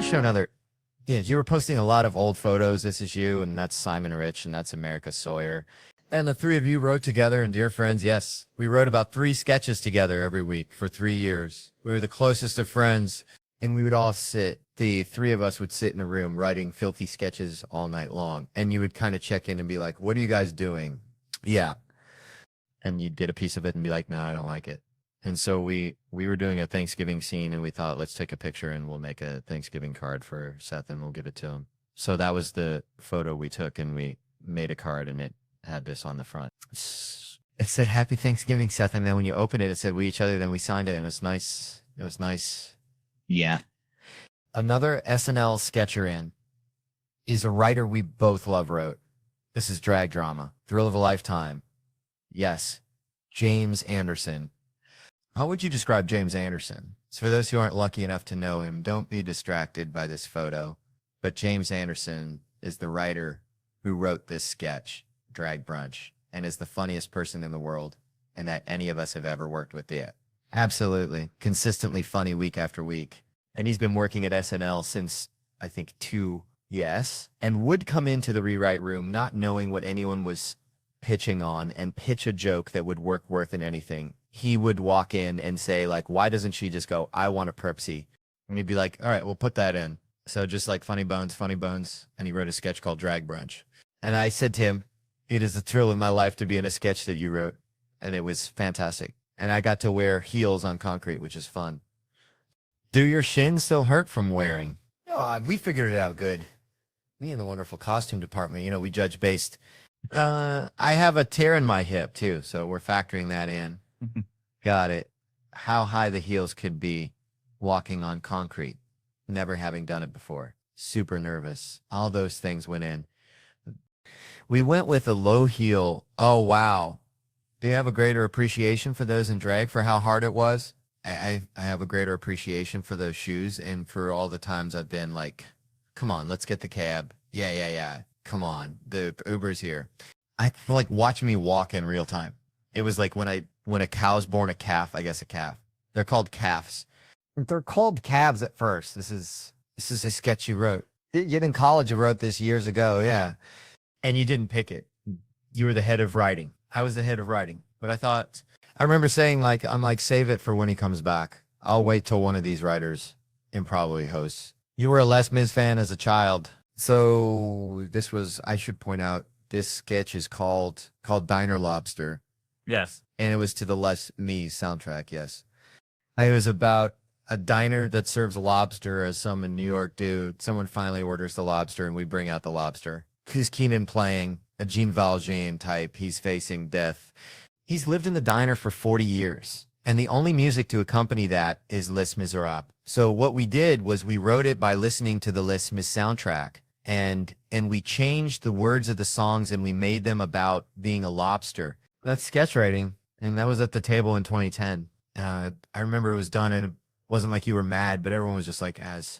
show another. Yeah, you were posting a lot of old photos. This is you, and that's Simon Rich, and that's America Sawyer. And the three of you wrote together, and dear friends, yes, we wrote about 3 sketches together every week for 3 years. We were the closest of friends, and we would all sit, the 3 of us would sit in a room writing filthy sketches all night long. And you would kind of check in and be like, what are you guys doing? Yeah. And you did a piece of it and be like, no, I don't like it. And so we were doing a Thanksgiving scene, and we thought, let's take a picture and we'll make a Thanksgiving card for Seth and we'll give it to him. So that was the photo we took, and we made a card, and it had this on the front. It said, Happy Thanksgiving, Seth. And then when you open it, it said, we each other, then we signed it, and it was nice. It was nice. Yeah. Another SNL sketcher in is a writer we both love wrote. This is drag drama. Thrill of a lifetime. Yes. James Anderson. How would you describe James Anderson? So for those who aren't lucky enough to know him, don't be distracted by this photo. But James Anderson is the writer who wrote this sketch, Drag Brunch, and is the funniest person in the world, and that any of us have ever worked with yet. Absolutely. Consistently funny week after week. And he's been working at SNL since, I think, 2 yes, and would come into the rewrite room not knowing what anyone was pitching on and pitch a joke that would work worth in anything. He would walk in and say, like, why doesn't she just go, I want a Prepsy? And he'd be like, all right, we'll put that in. So just like funny bones. And he wrote a sketch called Drag Brunch. And I said to him, it is a thrill in my life to be in a sketch that you wrote. And it was fantastic. And I got to wear heels on concrete, which is fun. Do your shins still hurt from wearing? Oh, we figured it out good. Me and the wonderful costume department, you know, we judge based. I have a tear in my hip too, so we're factoring that in. Got it. How high the heels could be walking on concrete, never having done it before. Super nervous. All those things went in. We went with a low heel. Oh, wow. Do you have a greater appreciation for those in drag for how hard it was? I have a greater appreciation for those shoes and for all the times I've been like, come on, let's get the cab. Yeah. Come on. The Uber's here. I like watch me walk in real time. It was like when a cow's born a calf, I guess a calf. They're called calves. They're called calves at first. This is a sketch you wrote. You in college, you wrote this years ago, yeah. And you didn't pick it. You were the head of writing. I was the head of writing. But I remember saying, like, I'm like, save it for when he comes back. I'll wait till one of these writers and probably hosts. You were a Les Mis fan as a child. So this was, I should point out, this sketch is called Diner Lobster. Yes. And it was to the Les Mis soundtrack, yes. It was about a diner that serves lobster, as some in New York do. Someone finally orders the lobster, and we bring out the lobster. Chris Keenan playing a Jean Valjean type. He's facing death. He's lived in the diner for 40 years, and the only music to accompany that is Les Miserables. So what we did was we wrote it by listening to the Les Mis soundtrack, and we changed the words of the songs, and we made them about being a lobster. That's sketch writing, and that was at the table in 2010. I remember it was done, and it wasn't like you were mad, but everyone was just like, as.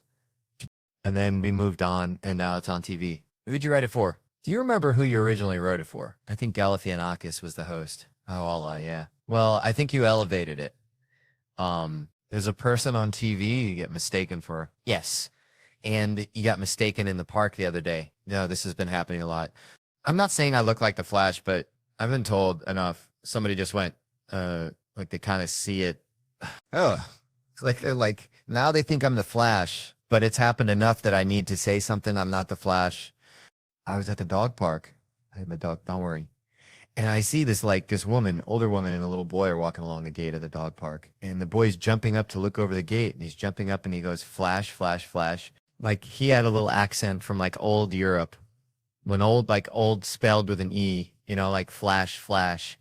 And then we moved on, and now it's on TV. Who'd you write it for? Do you remember who you originally wrote it for? I think Galifianakis was the host. Oh, Allah, yeah. Well, I think you elevated it. There's a person on TV you get mistaken for. Yes. And you got mistaken in the park the other day. No, this has been happening a lot. I'm not saying I look like the Flash, but I've been told enough. Somebody just went, like they kind of see it. Oh, it's like they're like, now they think I'm the Flash, but it's happened enough that I need to say something. I'm not the Flash. I was at the dog park. I had my dog, don't worry. And I see this woman, older woman, and a little boy are walking along the gate of the dog park. And the boy's jumping up to look over the gate, and he's jumping up and he goes, Flash, Flash, Flash. Like he had a little accent from like old Europe. When old spelled with an E, you know, like Flash, Flash.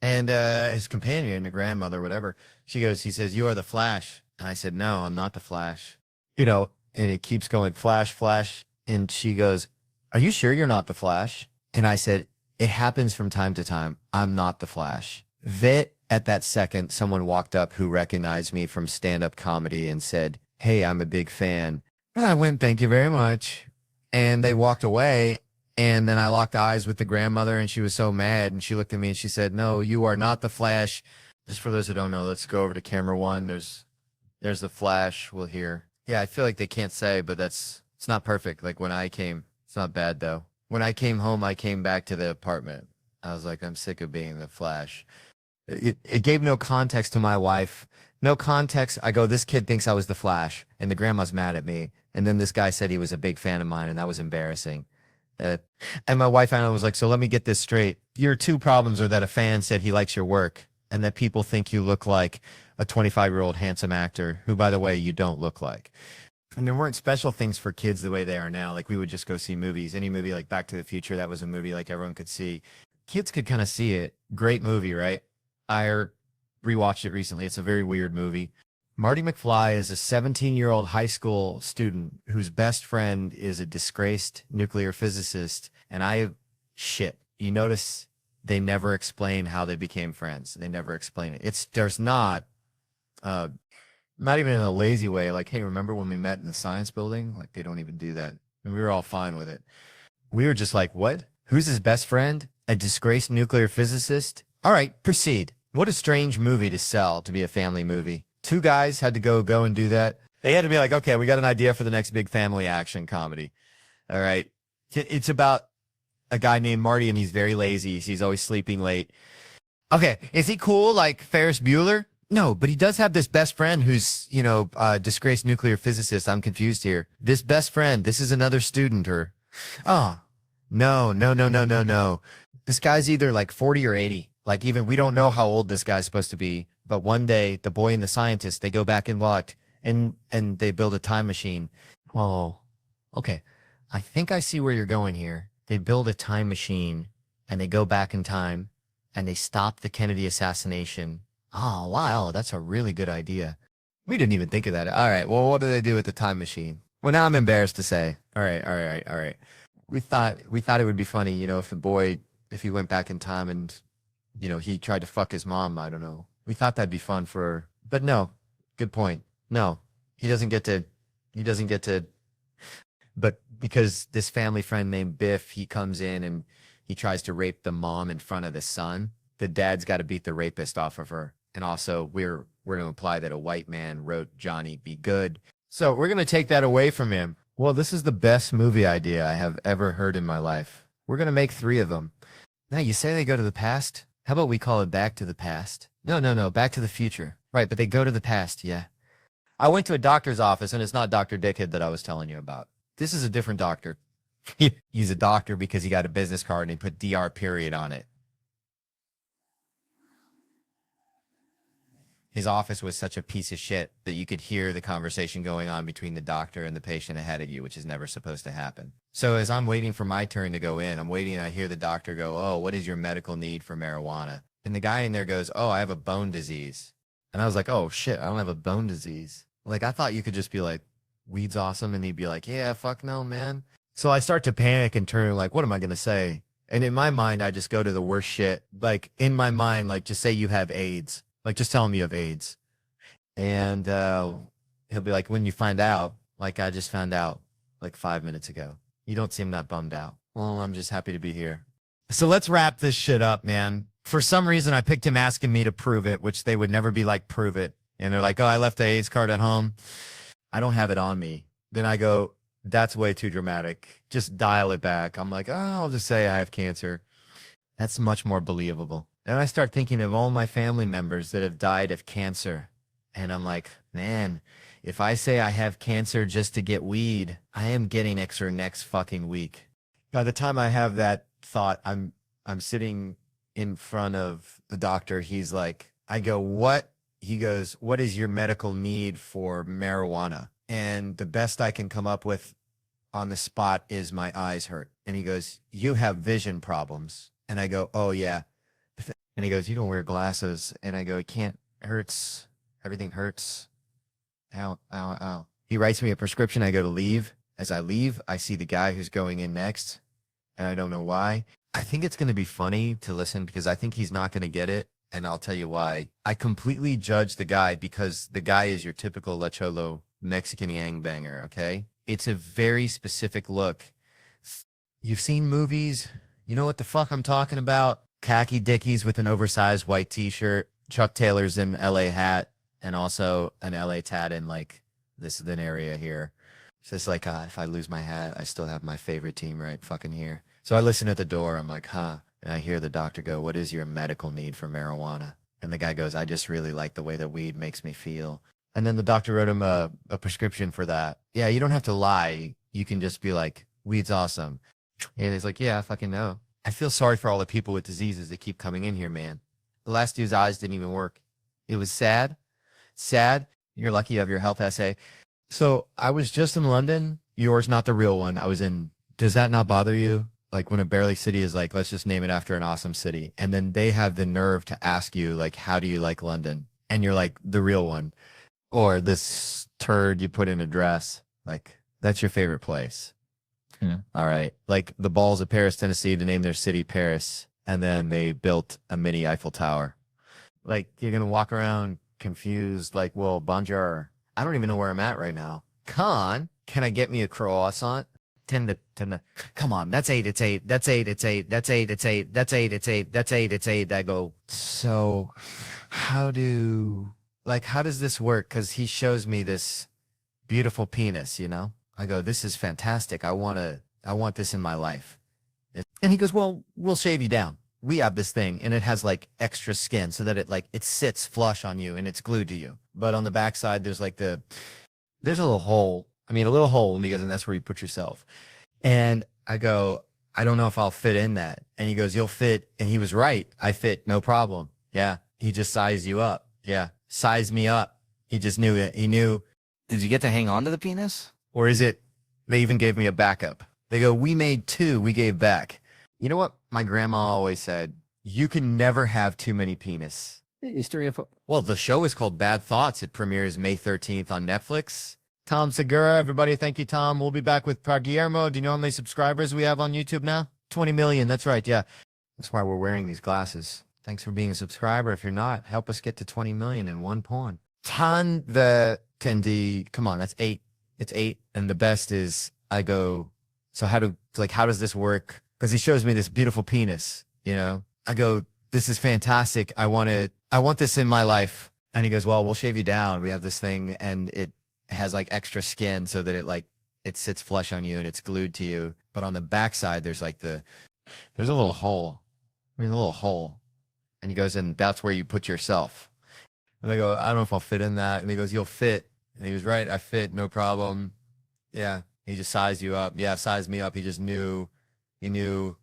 And his companion, the grandmother, whatever, he says, you are the Flash. And I said, no, I'm not the Flash. You know, and it keeps going, Flash, Flash. And she goes, are you sure you're not the Flash? And I said, it happens from time to time. I'm not the Flash. At that second, someone walked up who recognized me from stand-up comedy and said, hey, I'm a big fan. And I went, thank you very much. And they walked away. And then I locked eyes with the grandmother, and she was so mad. And she looked at me and she said, no, you are not the Flash. Just for those who don't know, let's go over to camera 1. There's the Flash. We'll hear. Yeah, I feel like they can't say, but it's not perfect. Like when I came, it's not bad though. When I came home, I came back to the apartment. I was like, I'm sick of being the Flash. It gave no context to my wife. No context. I go, this kid thinks I was the Flash, and the grandma's mad at me. And then this guy said he was a big fan of mine, and that was embarrassing. Uh, and my wife Anna was like, so let me get this straight. Your two problems are that a fan said he likes your work, and that people think you look like a 25-year-old handsome actor, who, by the way, you don't look like. And there weren't special things for kids the way they are now. Like we would just go see movies. Any movie like Back to the Future, that was a movie like everyone could see. Kids could kind of see it. Great movie, right? I rewatched it recently. It's a very weird movie. Marty McFly is a 17-year-old high school student whose best friend is a disgraced nuclear physicist. And shit, you notice they never explain how they became friends. They never explain it. There's uh, not even in a lazy way. Like, hey, remember when we met in the science building? Like, they don't even do that. And we were all fine with it. We were just like, what? Who's his best friend? A disgraced nuclear physicist? All right, proceed. What a strange movie to sell to be a family movie. Two guys had to go and do that. They had to be like, okay, we got an idea for the next big family action comedy. All right. It's about a guy named Marty, and he's very lazy. He's always sleeping late. Okay, is he cool like Ferris Bueller? No, but he does have this best friend who's, disgraced nuclear physicist. I'm confused here. This best friend, this is another student or, oh, no, no, no, no, no, no. This guy's either like 40 or 80. Like even we don't know how old this guy's supposed to be. But one day, the boy and the scientist, they go back in luck and they build a time machine. Oh, okay. I think I see where you're going here. They build a time machine and they go back in time and they stop the Kennedy assassination. Oh, wow. That's a really good idea. We didn't even think of that. All right. Well, what do they do with the time machine? Well, now I'm embarrassed to say. All right. All right. All right. We thought it would be funny, if he went back in time and, he tried to fuck his mom. I don't know. We thought that'd be fun but no, good point. No, he doesn't get to, but because this family friend named Biff, he comes in and he tries to rape the mom in front of the son. The dad's got to beat the rapist off of her. And also we're going to imply that a white man wrote Johnny Be Good. So we're going to take that away from him. Well, this is the best movie idea I have ever heard in my life. We're going to make 3 of them. Now you say they go to the past. How about we call it Back to the Past? No, Back to the Future. Right, but they go to the past, yeah. I went to a doctor's office, and it's not Dr. Dickhead that I was telling you about. This is a different doctor. He's a doctor because he got a business card and he put DR period on it. His office was such a piece of shit that you could hear the conversation going on between the doctor and the patient ahead of you, which is never supposed to happen. So as I'm waiting for my turn to go in, I'm waiting and I hear the doctor go, oh, what is your medical need for marijuana? And the guy in there goes, oh, I have a bone disease. And I was like, oh, shit, I don't have a bone disease. Like, I thought you could just be like, weed's awesome. And he'd be like, yeah, fuck no, man. So I start to panic and turn like, what am I going to say? And in my mind, I just go to the worst shit. Like, in my mind, like, just say you have AIDS. Like, just tell him you have AIDS. And he'll be like, when you find out, like, I just found out like 5 minutes ago. You don't seem that bummed out. Well, I'm just happy to be here. So let's wrap this shit up, man. For some reason, I picked him asking me to prove it, which they would never be like, prove it. And they're like, oh, I left the AIDS card at home. I don't have it on me. Then I go, that's way too dramatic. Just dial it back. I'm like, oh, I'll just say I have cancer. That's much more believable. Then I start thinking of all my family members that have died of cancer. And I'm like, man, if I say I have cancer just to get weed, I am getting extra next fucking week. By the time I have that thought, I'm sitting in front of the doctor. He's like, I go, what? He goes, what is your medical need for marijuana? And the best I can come up with on the spot is my eyes hurt. And he goes, you have vision problems. And I go, oh yeah. And he goes, you don't wear glasses. And I go, it can't, it hurts. Everything hurts. Ow, ow, ow. He writes me a prescription. I go to leave. As I leave, I see the guy who's going in next. And I don't know why. I think it's going to be funny to listen because I think he's not going to get it. And I'll tell you why. I completely judge the guy because the guy is your typical La Cholo Mexican gangbanger, okay? It's a very specific look. You've seen movies. You know what the fuck I'm talking about? Khaki dickies with an oversized white t-shirt, Chuck Taylor's in LA hat, and also an LA tat in like This is an area here. It's just like, if I lose my hat, I still have my favorite team right fucking here. So I listen at the door. I'm like, huh. And I hear the doctor go, what is your medical need for marijuana? And the guy goes, I just really like the way that weed makes me feel. And then the doctor wrote him a prescription for that. Yeah, you don't have to lie. You can just be like, weed's awesome. And he's like, yeah, I fucking know. I feel sorry for all the people with diseases that keep coming in here, man. The last dude's eyes didn't even work. It was sad. Sad. You're lucky you have your health essay. So I was just in London. Yours, not the real one. I was in. Does that not bother you? Like when a barely city is like, let's just name it after an awesome city. And then they have the nerve to ask you, like, how do you like London? And you're like, the real one. Or this turd you put in a dress. Like, that's your favorite place. Yeah. All right. Like the balls of Paris, Tennessee to name their city Paris. And then they built a mini Eiffel Tower. Like, you're going to walk around confused, like, well, bonjour. I don't even know where I'm at right now. Con, can I get me a croissant? 10 to, come on, that's 8, it's 8, that's 8, it's 8, that's 8, it's 8, that's 8, it's 8, that's 8, it's 8. I go, so how does this work? Because he shows me this beautiful penis, you know? I go, this is fantastic. I want this in my life. And he goes, well, we'll shave you down. We have this thing and it has like extra skin so that it sits flush on you and it's glued to you. But on the backside, there's a little hole. I mean, a little hole because and that's where you put yourself. And I go, I don't know if I'll fit in that. And he goes, you'll fit. And he was right. I fit. No problem. Yeah. He just sized you up. Yeah. Sized me up. He just knew it. He knew. Did you get to hang on to the penis? Or is it, they even gave me a backup. They go, we made 2, we gave back. You know what my grandma always said? You can never have too many penis. History of... Well, the show is called Bad Thoughts. It premieres May 13th on Netflix. Tom Segura, everybody, thank you, Tom. We'll be back with Guillermo. Do you know how many subscribers we have on YouTube now? 20 million, that's right, yeah. That's why we're wearing these glasses. Thanks for being a subscriber. If you're not, help us get to 20 million in one porn. Ton the Candy, come on, that's 8. It's 8. And the best is, I go, so how does this work? Because he shows me this beautiful penis, you know? I go, this is fantastic. I want this in my life. And he goes, well, we'll shave you down. We have this thing and it has like extra skin so that it sits flush on you and it's glued to you. But on the backside, there's like there's a little hole. I mean, a little hole. And he goes, and that's where you put yourself. And I go, I don't know if I'll fit in that. And he goes, you'll fit. And he was right. I fit. No problem. Yeah. He just sized you up. Yeah. Sized me up. He just knew. He knew.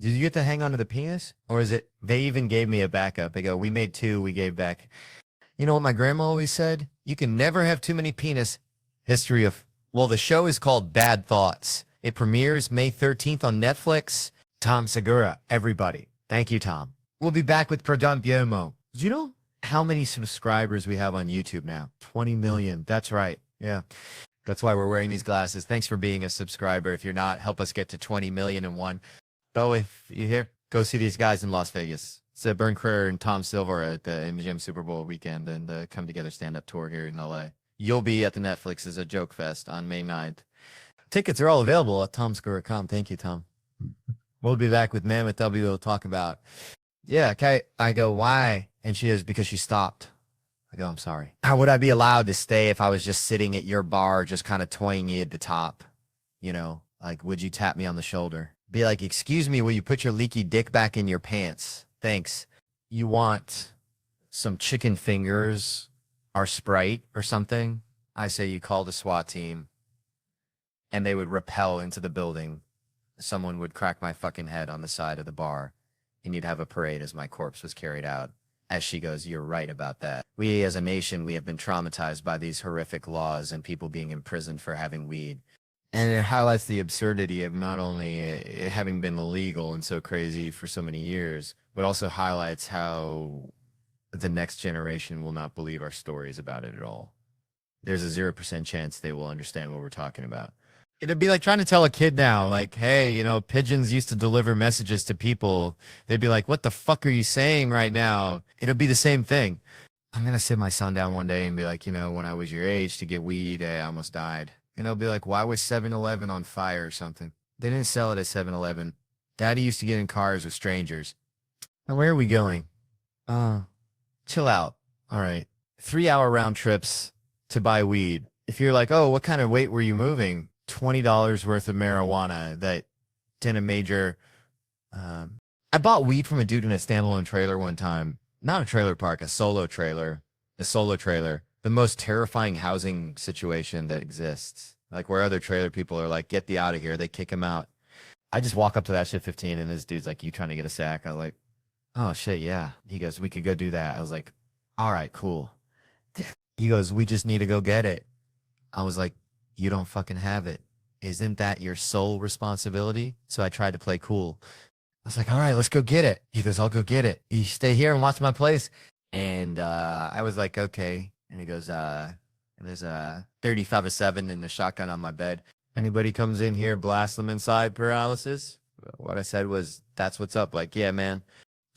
Did you get to hang on to the penis? Or is it, they even gave me a backup. They go, we made 2, we gave back. You know what my grandma always said? You can never have too many penis. History of, well, the show is called Bad Thoughts. It premieres May 13th on Netflix. Tom Segura, everybody. Thank you, Tom. We'll be back with Guillermo. Do you know how many subscribers we have on YouTube now? 20 million. That's right. Yeah. That's why we're wearing these glasses. Thanks for being a subscriber. If you're not, help us get to 20 million and one. So if you're here, go see these guys in Las Vegas. It's Bern Creer and Tom Silver at the MGM Super Bowl weekend and the Come Together stand-up tour here in LA. You'll be at the Netflix as a joke fest on May 9th. Tickets are all available at tomsegura.com. Thank you, Tom. We'll be back with Mammoth W. We'll talk about. Yeah, okay. I go, why? And she is, because she stopped. I go, I'm sorry. How would I be allowed to stay if I was just sitting at your bar, just kind of toying you at the top? You know, like, would you tap me on the shoulder? Be like, excuse me, will you put your leaky dick back in your pants? Thanks. You want some chicken fingers or Sprite or something? I say you call the SWAT team and they would rappel into the building. Someone would crack my fucking head on the side of the bar and you'd have a parade as my corpse was carried out. As she goes, you're right about that. We as a nation, we have been traumatized by these horrific laws and people being imprisoned for having weed. And it highlights the absurdity of not only it having been illegal and so crazy for so many years, but also highlights how the next generation will not believe our stories about it at all. There's a 0% chance they will understand what we're talking about. It'd be like trying to tell a kid now, like, hey, you know, pigeons used to deliver messages to people. They'd be like, what the fuck are you saying right now? It'll be the same thing. I'm going to sit my son down one day and be like, you know, when I was your age to get weed, I almost died. And he'll be like, why was 7-Eleven on fire or something? They didn't sell it at 7-Eleven. Daddy used to get in cars with strangers. And where are we going? Chill out. All right. 3-hour round trips to buy weed. If you're like, oh, what kind of weight were you moving? $20 worth of marijuana that didn't major. I bought weed from a dude in a standalone trailer one time. Not a trailer park, a solo trailer. A solo trailer. The most terrifying housing situation that exists. Like where other trailer people are like, get the out of here. They kick him out. I just walk up to that shit 15 and this dude's like, you trying to get a sack? I was like, oh shit, yeah. He goes, we could go do that. I was like, all right, cool. He goes, we just need to go get it. I was like, you don't fucking have it. Isn't that your sole responsibility? So I tried to play cool. I was like, all right, let's go get it. He goes, I'll go get it. You stay here and watch my place. And I was like, okay. And he goes, there's a 35-7 and a shotgun on my bed. Anybody comes in here, blast them inside paralysis. What I said was, that's what's up. Like, yeah, man.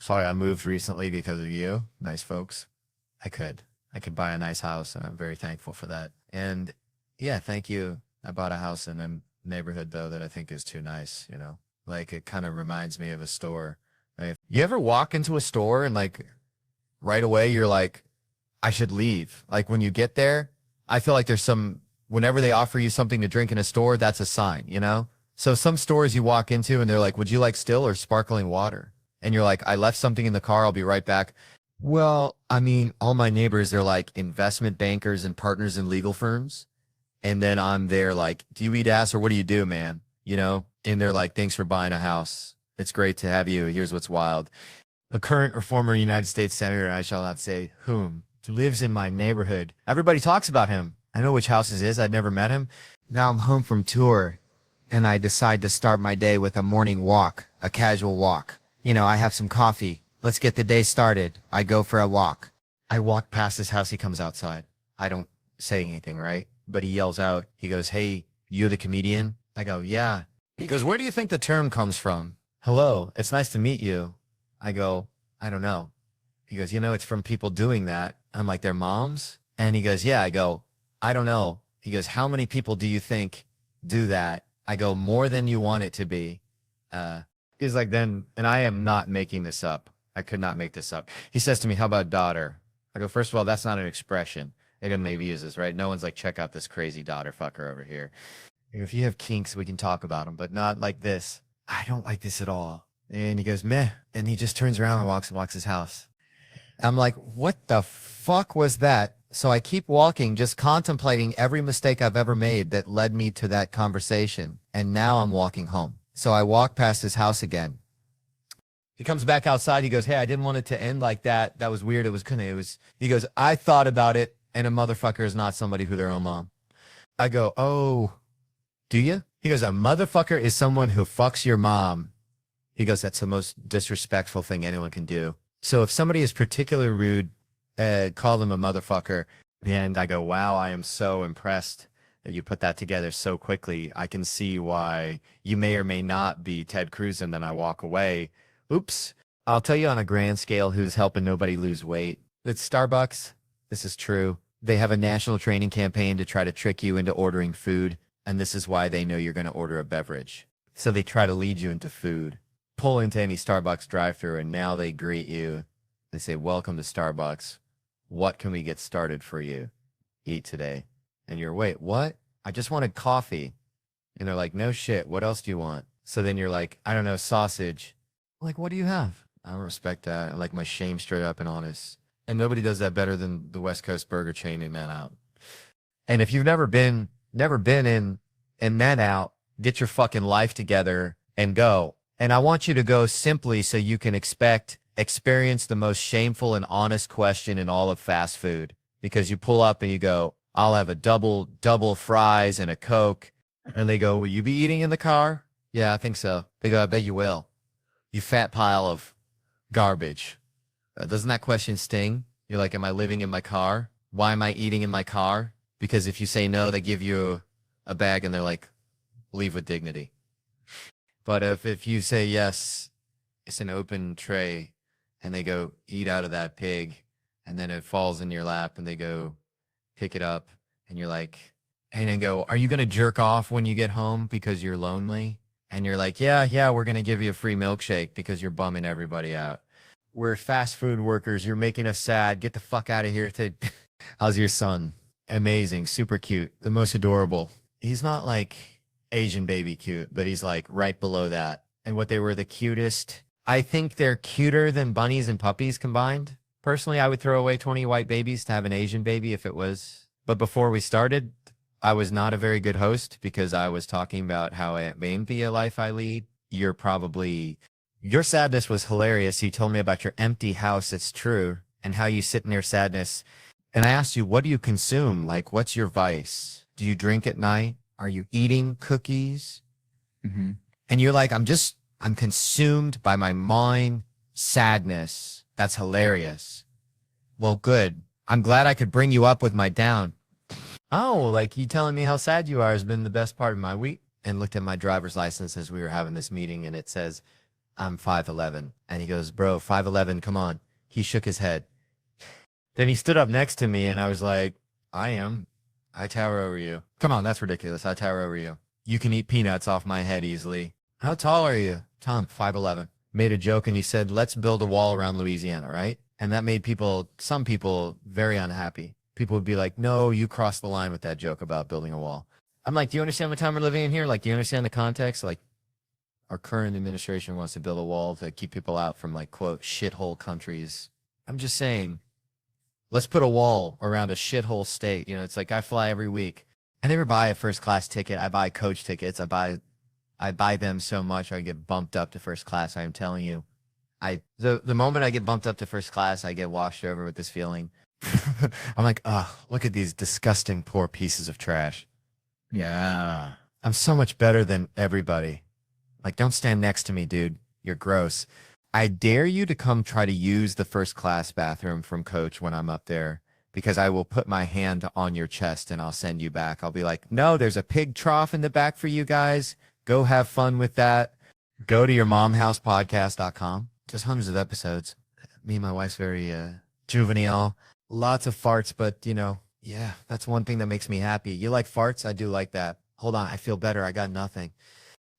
Sorry, I moved recently because of you. Nice folks. I could buy a nice house, and I'm very thankful for that. And yeah, thank you. I bought a house in a neighborhood, though, that I think is too nice, you know? Like, it kind of reminds me of a store. Like, you ever walk into a store and, like, right away you're like, I should leave. Like, when you get there, I feel like there's some, whenever they offer you something to drink in a store, that's a sign, you know? So some stores you walk into and they're like, would you like still or sparkling water? And you're like, I left something in the car. I'll be right back. Well, I mean, all my neighbors, they're like investment bankers and partners in legal firms. And then I'm there like, do you eat ass or what do you do, man? You know? And they're like, thanks for buying a house. It's great to have you. Here's what's wild. A current or former United States Senator, I shall not say whom, lives in my neighborhood. Everybody talks about him. I know which house it is. I'd never met him. Now I'm home from tour and I decide to start my day with a morning walk, a casual walk. You know, I have some coffee. Let's get the day started. I go for a walk. I walk past his house. He comes outside. I don't say anything, right? But he yells out. He goes, hey, you the comedian? I go, yeah. He goes, where do you think the term comes from? Hello, it's nice to meet you. I go, I don't know. He goes, you know, it's from people doing that. I'm like, their moms? And he goes, yeah. I go, I don't know. He goes, how many people do you think do that? I go, more than you want it to be. He's like, then, and I am not making this up. I could not make this up. He says to me, how about daughter? I go, first of all, that's not an expression. They don't maybe use this, right? No one's like, check out this crazy daughter fucker over here. If you have kinks, we can talk about them, but not like this. I don't like this at all. And he goes, meh. And he just turns around and walks his house. I'm like, what the fuck was that? So I keep walking, just contemplating every mistake I've ever made that led me to that conversation. And now I'm walking home. So I walk past his house again. He comes back outside. He goes, hey, I didn't want it to end like that. That was weird. He goes, I thought about it. And a motherfucker is not somebody who their own mom. I go, oh, do you? He goes, a motherfucker is someone who fucks your mom. He goes, that's the most disrespectful thing anyone can do. So if somebody is particularly rude, call them a motherfucker. And I go, wow, I am so impressed that you put that together so quickly. I can see why you may or may not be Ted Cruz. And then I walk away. Oops. I'll tell you on a grand scale who's helping nobody lose weight. It's Starbucks. This is true. They have a national training campaign to try to trick you into ordering food. And this is why they know you're going to order a beverage. So they try to lead you into food. Pull into any Starbucks drive-thru and now they greet you. They say, welcome to Starbucks. What can we get started for you? Eat today. And you're, wait, what? I just wanted coffee. And they're like, no shit. What else do you want? So then you're like, I don't know, sausage. Like, what do you have? I don't respect that. I like my shame straight up and honest. And nobody does that better than the West Coast burger chain in Man Out. And if you've never been in Man Out, get your fucking life together and go. And I want you to go simply so you can experience the most shameful and honest question in all of fast food. Because you pull up and you go, I'll have a double fries and a Coke. And they go, will you be eating in the car? Yeah, I think so. They go, I bet you will. You fat pile of garbage. Doesn't that question sting? You're like, am I living in my car? Why am I eating in my car? Because if you say no, they give you a bag and they're like, leave with dignity. But if you say yes, it's an open tray and they go eat out of that pig and then it falls in your lap and they go pick it up and you're like, and then go, are you going to jerk off when you get home because you're lonely? And you're like, yeah, we're going to give you a free milkshake because you're bumming everybody out. We're fast food workers. You're making us sad. Get the fuck out of here. How's your son? amazing, super cute, the most adorable. He's not like Asian baby cute, but he's like right below that. And what they were the cutest. I think they're cuter than bunnies and puppies combined. Personally, I would throw away 20 white babies to have an Asian baby if it was. But before we started, I was not a very good host because I was talking about how it may be a life I lead. Your sadness was hilarious. You told me about your empty house. It's true. And how you sit in your sadness. And I asked you, what do you consume? Like, what's your vice? Do you drink at night? Are you eating cookies? Mm-hmm. And you're like, I'm consumed by my mind sadness. That's hilarious. Well, good. I'm glad I could bring you up with my down. Oh, like you telling me how sad you are has been the best part of my week. And looked at my driver's license as we were having this meeting, and it says, I'm 5'11". And he goes, bro, 5'11", come on. He shook his head. Then he stood up next to me, and I was like, I am. I tower over you. Come on, that's ridiculous. I tower over you. You can eat peanuts off my head easily. How tall are you? Tom, 5'11". Made a joke, and he said, let's build a wall around Louisiana, right? And that made some people very unhappy. People would be like, no, you crossed the line with that joke about building a wall. I'm like, do you understand the time we're living in here? Like, do you understand the context? Like, our current administration wants to build a wall to keep people out from, like, quote, shithole countries. I'm just saying, let's put a wall around a shithole state. You know, it's like I fly every week. I never buy a first class ticket. I buy coach tickets. I buy them so much I get bumped up to first class. I am telling you. The moment I get bumped up to first class, I get washed over with this feeling. I'm like, oh, look at these disgusting poor pieces of trash. Yeah. I'm so much better than everybody. Like, don't stand next to me, dude. You're gross. I dare you to come try to use the first class bathroom from Coach when I'm up there, because I will put my hand on your chest and I'll send you back. I'll be like, no, there's a pig trough in the back for you guys. Go have fun with that. Go to your momhousepodcast.com. Just hundreds of episodes. Me and my wife's very juvenile. Lots of farts, but, you know, yeah, that's one thing that makes me happy. You like farts? I do like that. Hold on, I feel better. I got nothing.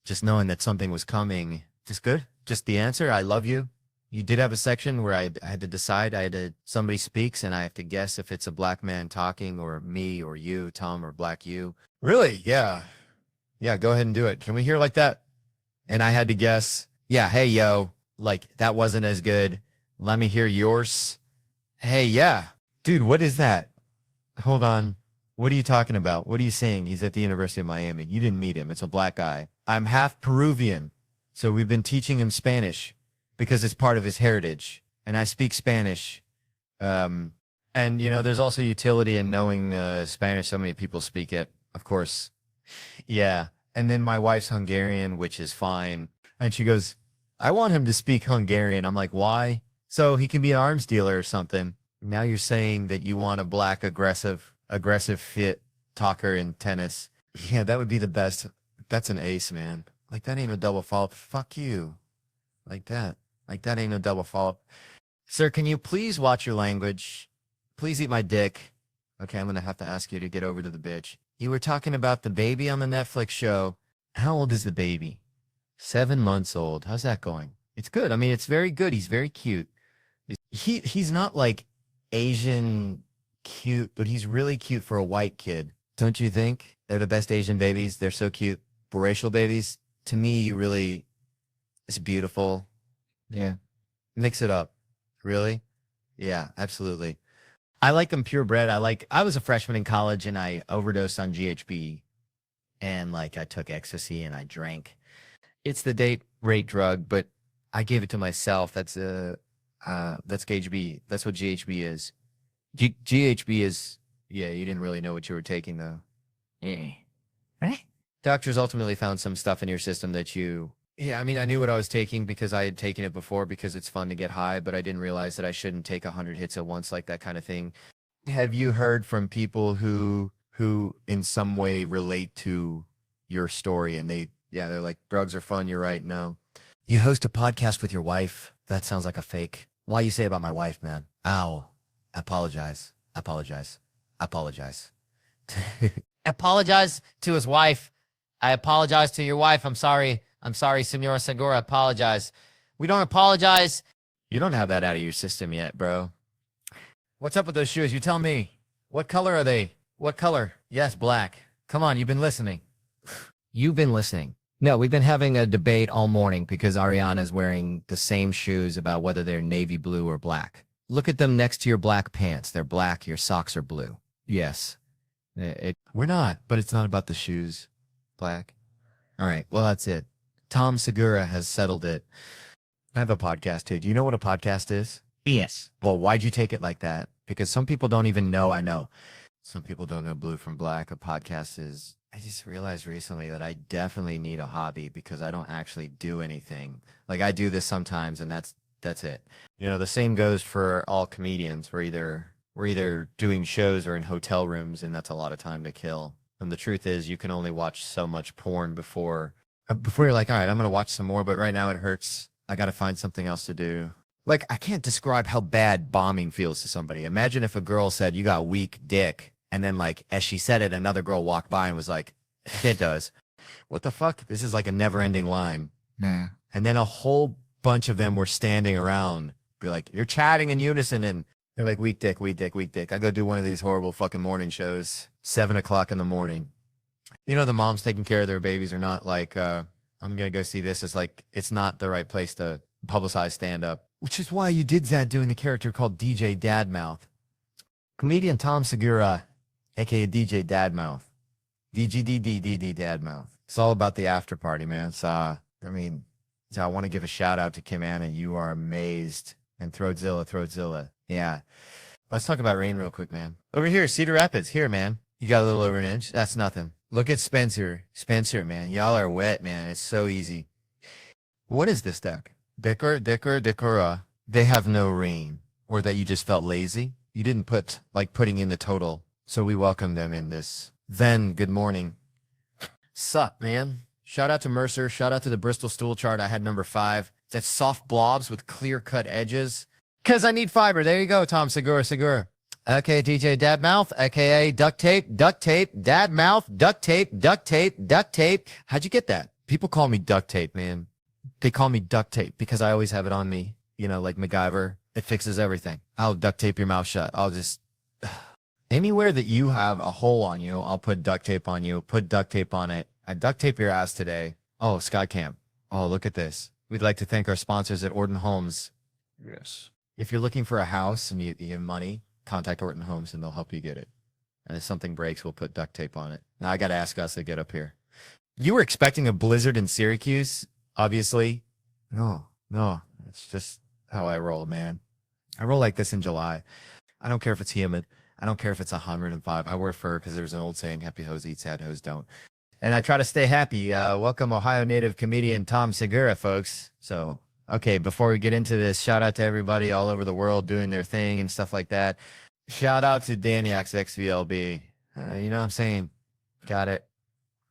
Just knowing that something was coming. Just good. Just the answer. I love you. You did have a section where I had to decide. Somebody speaks and I have to guess if it's a black man talking or me or you, Tom, or black you. Really? Yeah. Yeah, go ahead and do it. Can we hear like that? And I had to guess. Yeah, hey, yo. Like, that wasn't as good. Let me hear yours. Hey, yeah. Dude, what is that? Hold on. What are you talking about? What are you saying? He's at the University of Miami. You didn't meet him. It's a black guy. I'm half Peruvian. So we've been teaching him Spanish because it's part of his heritage. And I speak Spanish. And, you know, there's also utility in knowing Spanish. So many people speak it, of course. Yeah. And then my wife's Hungarian, which is fine. And she goes, I want him to speak Hungarian. I'm like, why? So he can be an arms dealer or something. Now you're saying that you want a black, aggressive fit talker in tennis. Yeah, that would be the best. That's an ace, man. Like, that ain't no double follow-up. Fuck you. Like that ain't no double follow-up. Sir, can you please watch your language? Please eat my dick. Okay, I'm going to have to ask you to get over to the bitch. You were talking about the baby on the Netflix show. How old is the baby? 7 months old. How's that going? It's good. I mean, it's very good. He's very cute. He's not like Asian cute, but he's really cute for a white kid. Don't you think? They're the best Asian babies. They're so cute. Biracial babies, to me, it's beautiful. Yeah. Mix it up. Really? Yeah, absolutely. I like them purebred. I was a freshman in college and I overdosed on GHB and like I took ecstasy and I drank. It's the date rate drug, but I gave it to myself. That's GHB. That's what GHB is. GHB is, yeah, you didn't really know what you were taking though. Yeah. Right? Doctors ultimately found some stuff in your system that yeah, I mean, I knew what I was taking because I had taken it before because it's fun to get high, but I didn't realize that I shouldn't take 100 hits at once, like that kind of thing. Have you heard from people who in some way relate to your story and they're like, drugs are fun, you're right, no. You host a podcast with your wife? That sounds like a fake. Why you say about my wife, man? Ow. Apologize. Apologize to his wife. I apologize to your wife. I'm sorry, Senora Segura. Apologize. We don't apologize. You don't have that out of your system yet, bro. What's up with those shoes? You tell me. What color are they? What color? Yes, black. Come on, you've been listening. You've been listening. No, we've been having a debate all morning because Ariana's wearing the same shoes about whether they're navy blue or black. Look at them next to your black pants. They're black. Your socks are blue. Yes. We're not, but it's not about the shoes. Black. All right. Well, that's it. Tom Segura has settled it. I have a podcast too. Do you know what a podcast is? Yes. Well, why'd you take it like that? Because some people don't even know. I know. Some people don't know blue from black. A podcast is, I just realized recently that I definitely need a hobby because I don't actually do anything. Like I do this sometimes and that's it. You know, the same goes for all comedians. We're either doing shows or in hotel rooms, and that's a lot of time to kill. And the truth is you can only watch so much porn before you're like, all right, I'm going to watch some more, but right now it hurts. I got to find something else to do. Like, I can't describe how bad bombing feels to somebody. Imagine if a girl said, you got weak dick. And then, like, as she said it, another girl walked by and was like, it does. What the fuck? This is like a never-ending line. Nah. And then a whole bunch of them were standing around, be like, you're chatting in unison. And they're like, weak dick, weak dick, weak dick. I go do one of these horrible fucking morning shows, 7 o'clock in the morning. You know, the moms taking care of their babies are not like, I'm going to go see this. It's like, it's not the right place to publicize stand-up. Which is why you did that doing the character called DJ Dadmouth. Comedian Tom Segura, a.k.a. DJ Dadmouth. DGDDDD Dadmouth. It's all about the after party, man. I want to give a shout out to Kim Anna. You are amazed. And Throatzilla. Yeah. Let's talk about rain real quick, man. Over here, Cedar Rapids. Here, man. You got a little over an inch. That's nothing. Look at Spencer. Spencer, man. Y'all are wet, man. It's so easy. What is this deck? Dekora. They have no rain. Or that you just felt lazy. You didn't putting in the total. So we welcome them in this. Then, good morning. Sup, man? Shout out to Mercer. Shout out to the Bristol stool chart. I had number 5. That's soft blobs with clear-cut edges. Because I need fiber. There you go, Tom Segura. Okay, DJ Dadmouth, a.k.a. duct tape, Dadmouth, duct tape. How'd you get that? People call me duct tape, man. They call me duct tape because I always have it on me. You know, like MacGyver. It fixes everything. I'll duct tape your mouth shut. I'll just... Anywhere that you have a hole on you, I'll put duct tape on you. Put duct tape on it. I duct tape your ass today. Oh, Skycam. Oh, look at this. We'd like to thank our sponsors at Orton Homes. Yes. If you're looking for a house and you have money, contact Orton Homes and they'll help you get it. And if something breaks, we'll put duct tape on it. Now I got to ask us to get up here. You were expecting a blizzard in Syracuse, obviously. No. It's just how I roll, man. I roll like this in July. I don't care if it's humid. I don't care if it's 105. I wear fur because there's an old saying, happy hoes eat, sad hoes don't. And I try to stay happy. Welcome Ohio native comedian Tom Segura, folks. So, okay, before we get into this, shout out to everybody all over the world doing their thing and stuff like that. Shout out to Daniacs XVLB. You know what I'm saying? Got it.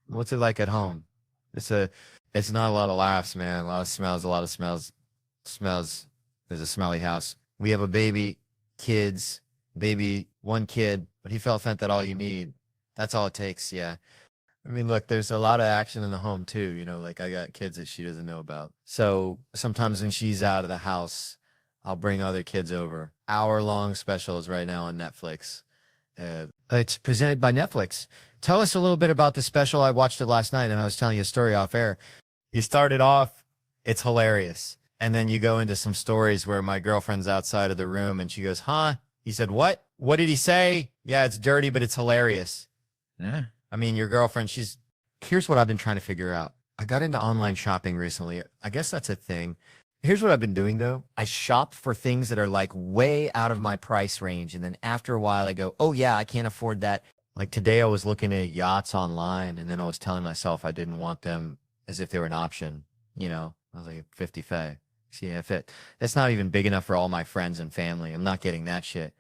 What's it like at home? It's not a lot of laughs, man. A lot of smells. There's a smelly house. We have a baby, kids, one kid, but he felt that all you need. That's all it takes, yeah. I mean, look, there's a lot of action in the home too. You know, like I got kids that she doesn't know about. So sometimes when she's out of the house, I'll bring other kids over. Hour-long specials right now on Netflix. It's presented by Netflix. Tell us a little bit about the special. I watched it last night and I was telling you a story off air. You started off, it's hilarious. And then you go into some stories where my girlfriend's outside of the room and she goes, huh? He said, what? What did he say? Yeah, it's dirty, but it's hilarious. Yeah. I mean, your girlfriend, here's what I've been trying to figure out. I got into online shopping recently. I guess that's a thing. Here's what I've been doing, though. I shop for things that are like way out of my price range. And then after a while, I go, oh, yeah, I can't afford that. Like today, I was looking at yachts online, and then I was telling myself I didn't want them as if they were an option. You know, I was like, 50 Faye. See if it. That's not even big enough for all my friends and family. I'm not getting that shit.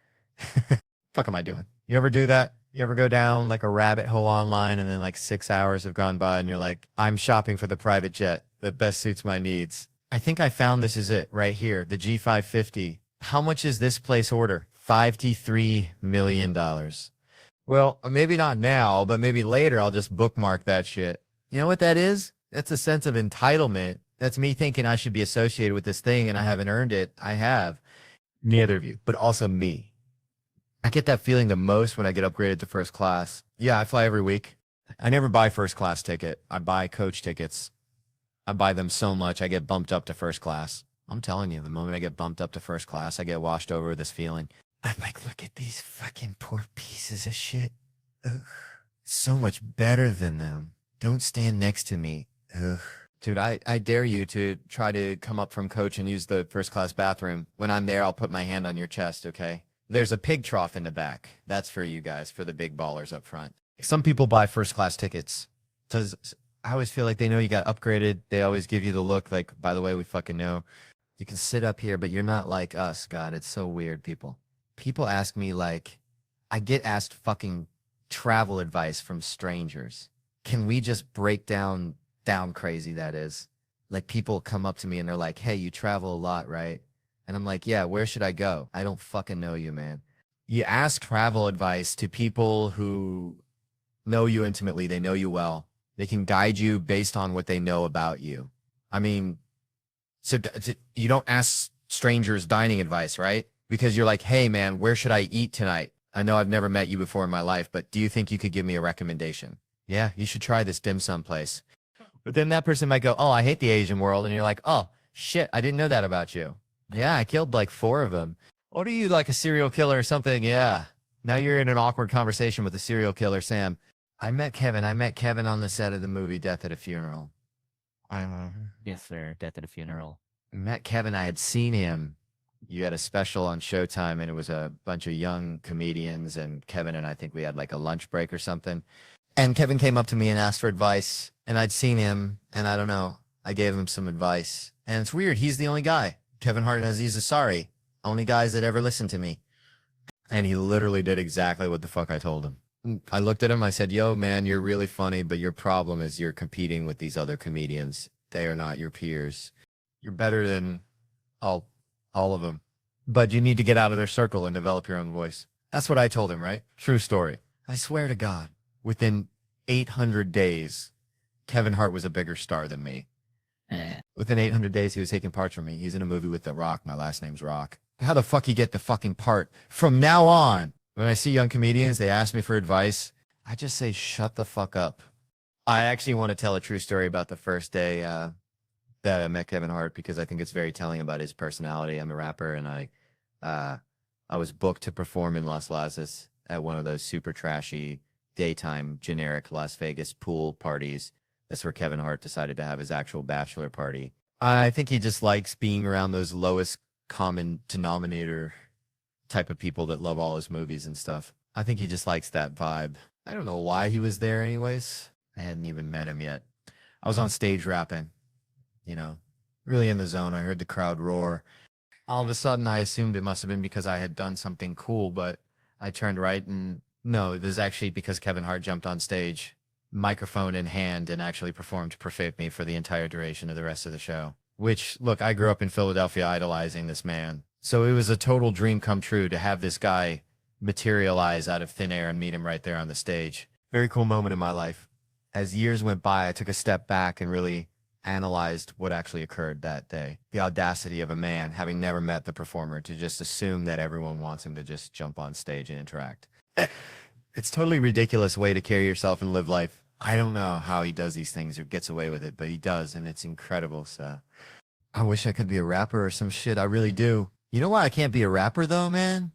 Fuck am I doing? You ever do that? You ever go down like a rabbit hole online and then like 6 hours have gone by and you're like, I'm shopping for the private jet that best suits my needs. I think I found this is it right here. The G550. How much is this place order? $53 million. Well, maybe not now, but maybe later I'll just bookmark that shit. You know what that is? That's a sense of entitlement. That's me thinking I should be associated with this thing and I haven't earned it. I have. Neither of you, but also me. I get that feeling the most when I get upgraded to first class. Yeah, I fly every week. I never buy first class ticket. I buy coach tickets. I buy them so much I get bumped up to first class. I'm telling you, the moment I get bumped up to first class, I get washed over with this feeling. I'm like, look at these fucking poor pieces of shit. Ugh. So much better than them. Don't stand next to me. Ugh. Dude, I dare you to try to come up from coach and use the first class bathroom. When I'm there, I'll put my hand on your chest, okay? There's a pig trough in the back. That's for you guys, for the big ballers up front. Some people buy first class tickets. Because I always feel like they know you got upgraded. They always give you the look like, by the way, we fucking know. You can sit up here, but you're not like us. God, it's so weird, people. People ask me like, I get asked fucking travel advice from strangers. Can we just break down crazy that is? Like people come up to me and they're like, hey, you travel a lot, right? And I'm like, yeah, where should I go? I don't fucking know you, man. You ask travel advice to people who know you intimately. They know you well. They can guide you based on what they know about you. I mean, so you don't ask strangers dining advice, right? Because you're like, hey, man, where should I eat tonight? I know I've never met you before in my life, but do you think you could give me a recommendation? Yeah, you should try this dim sum place. But then that person might go, oh, I hate the Asian world. And you're like, oh, shit, I didn't know that about you. Yeah, I killed like 4 of them. What are you, like a serial killer or something? Yeah. Now you're in an awkward conversation with a serial killer, Sam. I met Kevin on the set of the movie Death at a Funeral. Yes, sir. Death at a funeral. Met Kevin. I had seen him. You had a special on Showtime, and it was a bunch of young comedians, and Kevin and I think we had like a lunch break or something. And Kevin came up to me and asked for advice, and I'd seen him, and I don't know, I gave him some advice. And it's weird, he's the only guy. Kevin Hart and Aziz Ansari, only guys that ever listened to me. And he literally did exactly what the fuck I told him. I looked at him, I said, yo, man, you're really funny, but your problem is you're competing with these other comedians. They are not your peers. You're better than all of them. But you need to get out of their circle and develop your own voice. That's what I told him, right? True story. I swear to God, within 800 days, Kevin Hart was a bigger star than me. Within 800 days, he was taking parts from me. He's in a movie with The Rock. My last name's Rock. How the fuck you get the fucking part? From now on, when I see young comedians, they ask me for advice, I just say, shut the fuck up. I actually want to tell a true story about the first day that I met Kevin Hart because I think it's very telling about his personality. I'm a rapper, and I was booked to perform in Las Vegas at one of those super trashy daytime generic Las Vegas pool parties. That's where Kevin Hart decided to have his actual bachelor party. I think he just likes being around those lowest common denominator type of people that love all his movies and stuff. I think he just likes that vibe. I don't know why he was there anyways. I hadn't even met him yet. I was on stage rapping, you know, really in the zone. I heard the crowd roar. All of a sudden, I assumed it must have been because I had done something cool, but I turned right and no, it was actually because Kevin Hart jumped on stage, microphone in hand, and actually performed Perfect Me for the entire duration of the rest of the show. Which, look, I grew up in Philadelphia idolizing this man. So it was a total dream come true to have this guy materialize out of thin air and meet him right there on the stage. Very cool moment in my life. As years went by, I took a step back and really analyzed what actually occurred that day. The audacity of a man, having never met the performer, to just assume that everyone wants him to just jump on stage and interact. It's totally ridiculous way to carry yourself and live life. I don't know how he does these things or gets away with it, but he does, and it's incredible. So I wish I could be a rapper or some shit. I really do. You know why I can't be a rapper though, man?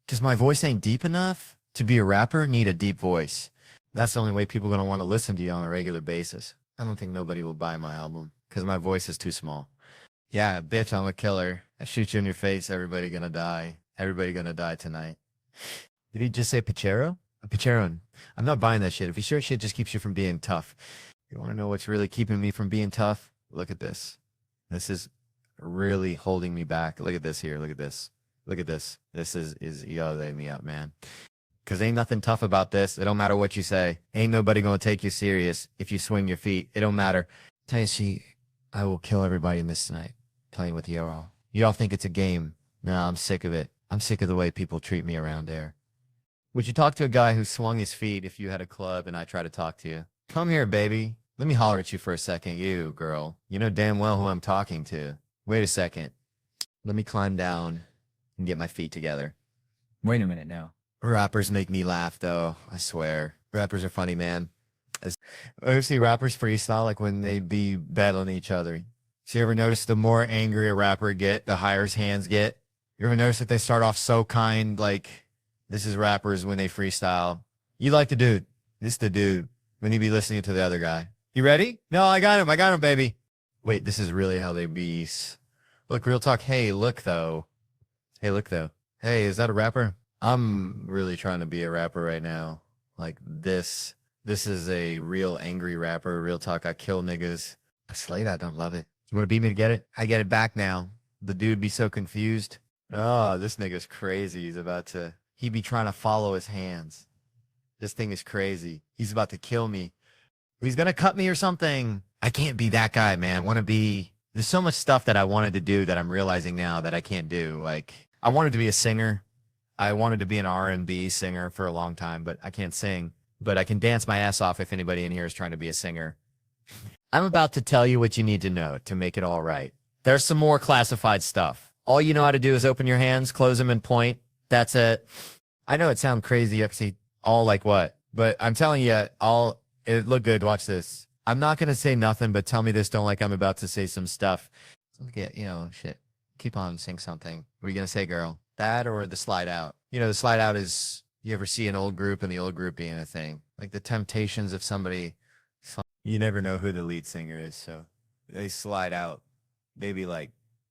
Because my voice ain't deep enough. To be a rapper, need a deep voice. That's the only way people are going to want to listen to you on a regular basis. I don't think nobody will buy my album because my voice is too small. Yeah, bitch, I'm a killer. I shoot you in your face. Everybody gonna die. Everybody gonna die tonight. Did he just say Pachero? A Pacheron. I'm not buying that shit. If you sure shit just keeps you from being tough. You want to know what's really keeping me from being tough? Look at this. This is really holding me back. Look at this here. Look at this. Look at this. This is yodeling me up, man. Because ain't nothing tough about this. It don't matter what you say. Ain't nobody going to take you serious if you swing your feet. It don't matter. Tell you, see, I will kill everybody in this tonight. Tell you what you all. You all think it's a game. No, I'm sick of it. I'm sick of the way people treat me around there. Would you talk to a guy who swung his feet if you had a club and I try to talk to you? Come here, baby. Let me holler at you for a second. You, girl. You know damn well who I'm talking to. Wait a second. Let me climb down and get my feet together. Wait a minute now. Rappers make me laugh, though. I swear. Rappers are funny, man. I see rappers freestyle like when they be battling each other. So you ever notice the more angry a rapper get, the higher his hands get? You ever notice that they start off so kind, like this is rappers when they freestyle. You like the dude. This the dude when you be listening to the other guy. You ready? No, I got him. I got him, baby. Wait, this is really how they be. Look, real talk. Hey, look though. Hey, look though. Hey, is that a rapper? I'm really trying to be a rapper right now. Like this. This is a real angry rapper. Real talk. I kill niggas. I slay that. Don't love it. You want to beat me to get it? I get it back now. The dude be so confused. Oh, this nigga's crazy. He be trying to follow his hands. This thing is crazy. He's about to kill me. He's going to cut me or something. I can't be that guy, man. There's so much stuff that I wanted to do that I'm realizing now that I can't do. Like, I wanted to be a singer. I wanted to be an R&B singer for a long time, but I can't sing. But I can dance my ass off if anybody in here is trying to be a singer. I'm about to tell you what you need to know to make it all right. There's some more classified stuff. All you know how to do is open your hands, close them, and point. That's it. I know it sounds crazy, actually, all like what? But I'm telling you, it look good. Watch this. I'm not going to say nothing, but tell me this. Don't like I'm about to say some stuff. Shit. Keep on saying something. What are you going to say, girl? That or the slide out? The slide out is, you ever see an old group and the old group being a thing? Like the Temptations of somebody. You never know who the lead singer is, so they slide out. Maybe like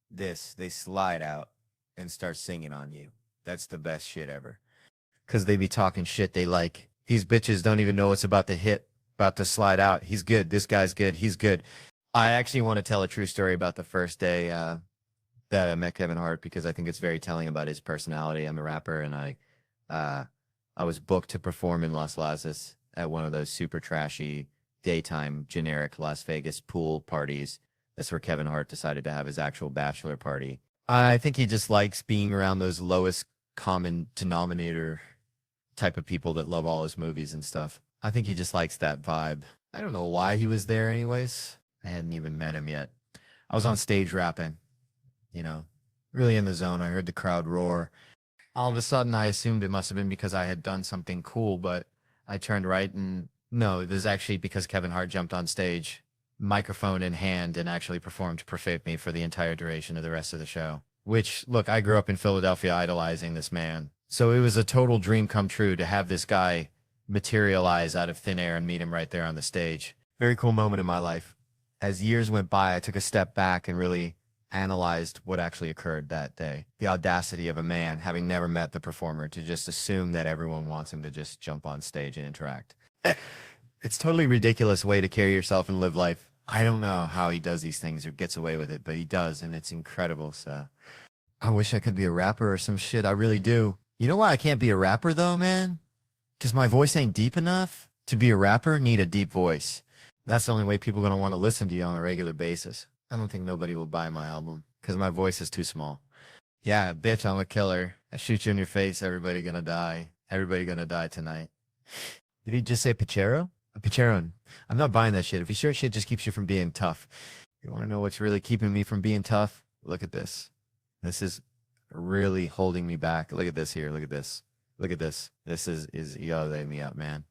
this. They slide out and start singing on you. That's the best shit ever. Because they be talking shit they like. These bitches don't even know what's about to hit, about to slide out. He's good. This guy's good. He's good. I actually want to tell a true story about the first day that I met Kevin Hart because I think it's very telling about his personality. I'm a rapper, and I was booked to perform in Las Vegas at one of those super trashy daytime generic Las Vegas pool parties. That's where Kevin Hart decided to have his actual bachelor party. I think he just likes being around those lowest common denominator type of people that love all his movies and stuff. I think he just likes that vibe. I don't know why he was there anyways. I hadn't even met him yet. I was on stage rapping, really in the zone. I heard the crowd roar. All of a sudden, I assumed it must have been because I had done something cool, but I turned right and no, it was actually because Kevin Hart jumped on stage, microphone in hand, and actually performed Perfect Me for the entire duration of the rest of the show. Which, look, I grew up in Philadelphia idolizing this man. So it was a total dream come true to have this guy materialize out of thin air and meet him right there on the stage. Very cool moment in my life. As years went by, I took a step back and really analyzed what actually occurred that day. The audacity of a man, having never met the performer, to just assume that everyone wants him to just jump on stage and interact. It's totally ridiculous way to carry yourself and live life. I don't know how he does these things or gets away with it, but he does, and it's incredible. So I wish I could be a rapper or some shit. I really do. You know why I can't be a rapper though, man? Because my voice ain't deep enough. To be a rapper, need a deep voice. That's the only way people are going to want to listen to you on a regular basis. I don't think nobody will buy my album because my voice is too small. Yeah, bitch, I'm a killer. I shoot you in your face. Everybody gonna die. Everybody gonna die tonight. Did he just say Pachero? A Pacheron. I'm not buying that shit. If you sure shit just keeps you from being tough. You want to know what's really keeping me from being tough? Look at this. This is really holding me back. Look at this here. Look at this. Look at this. This is you gotta lay me up, man.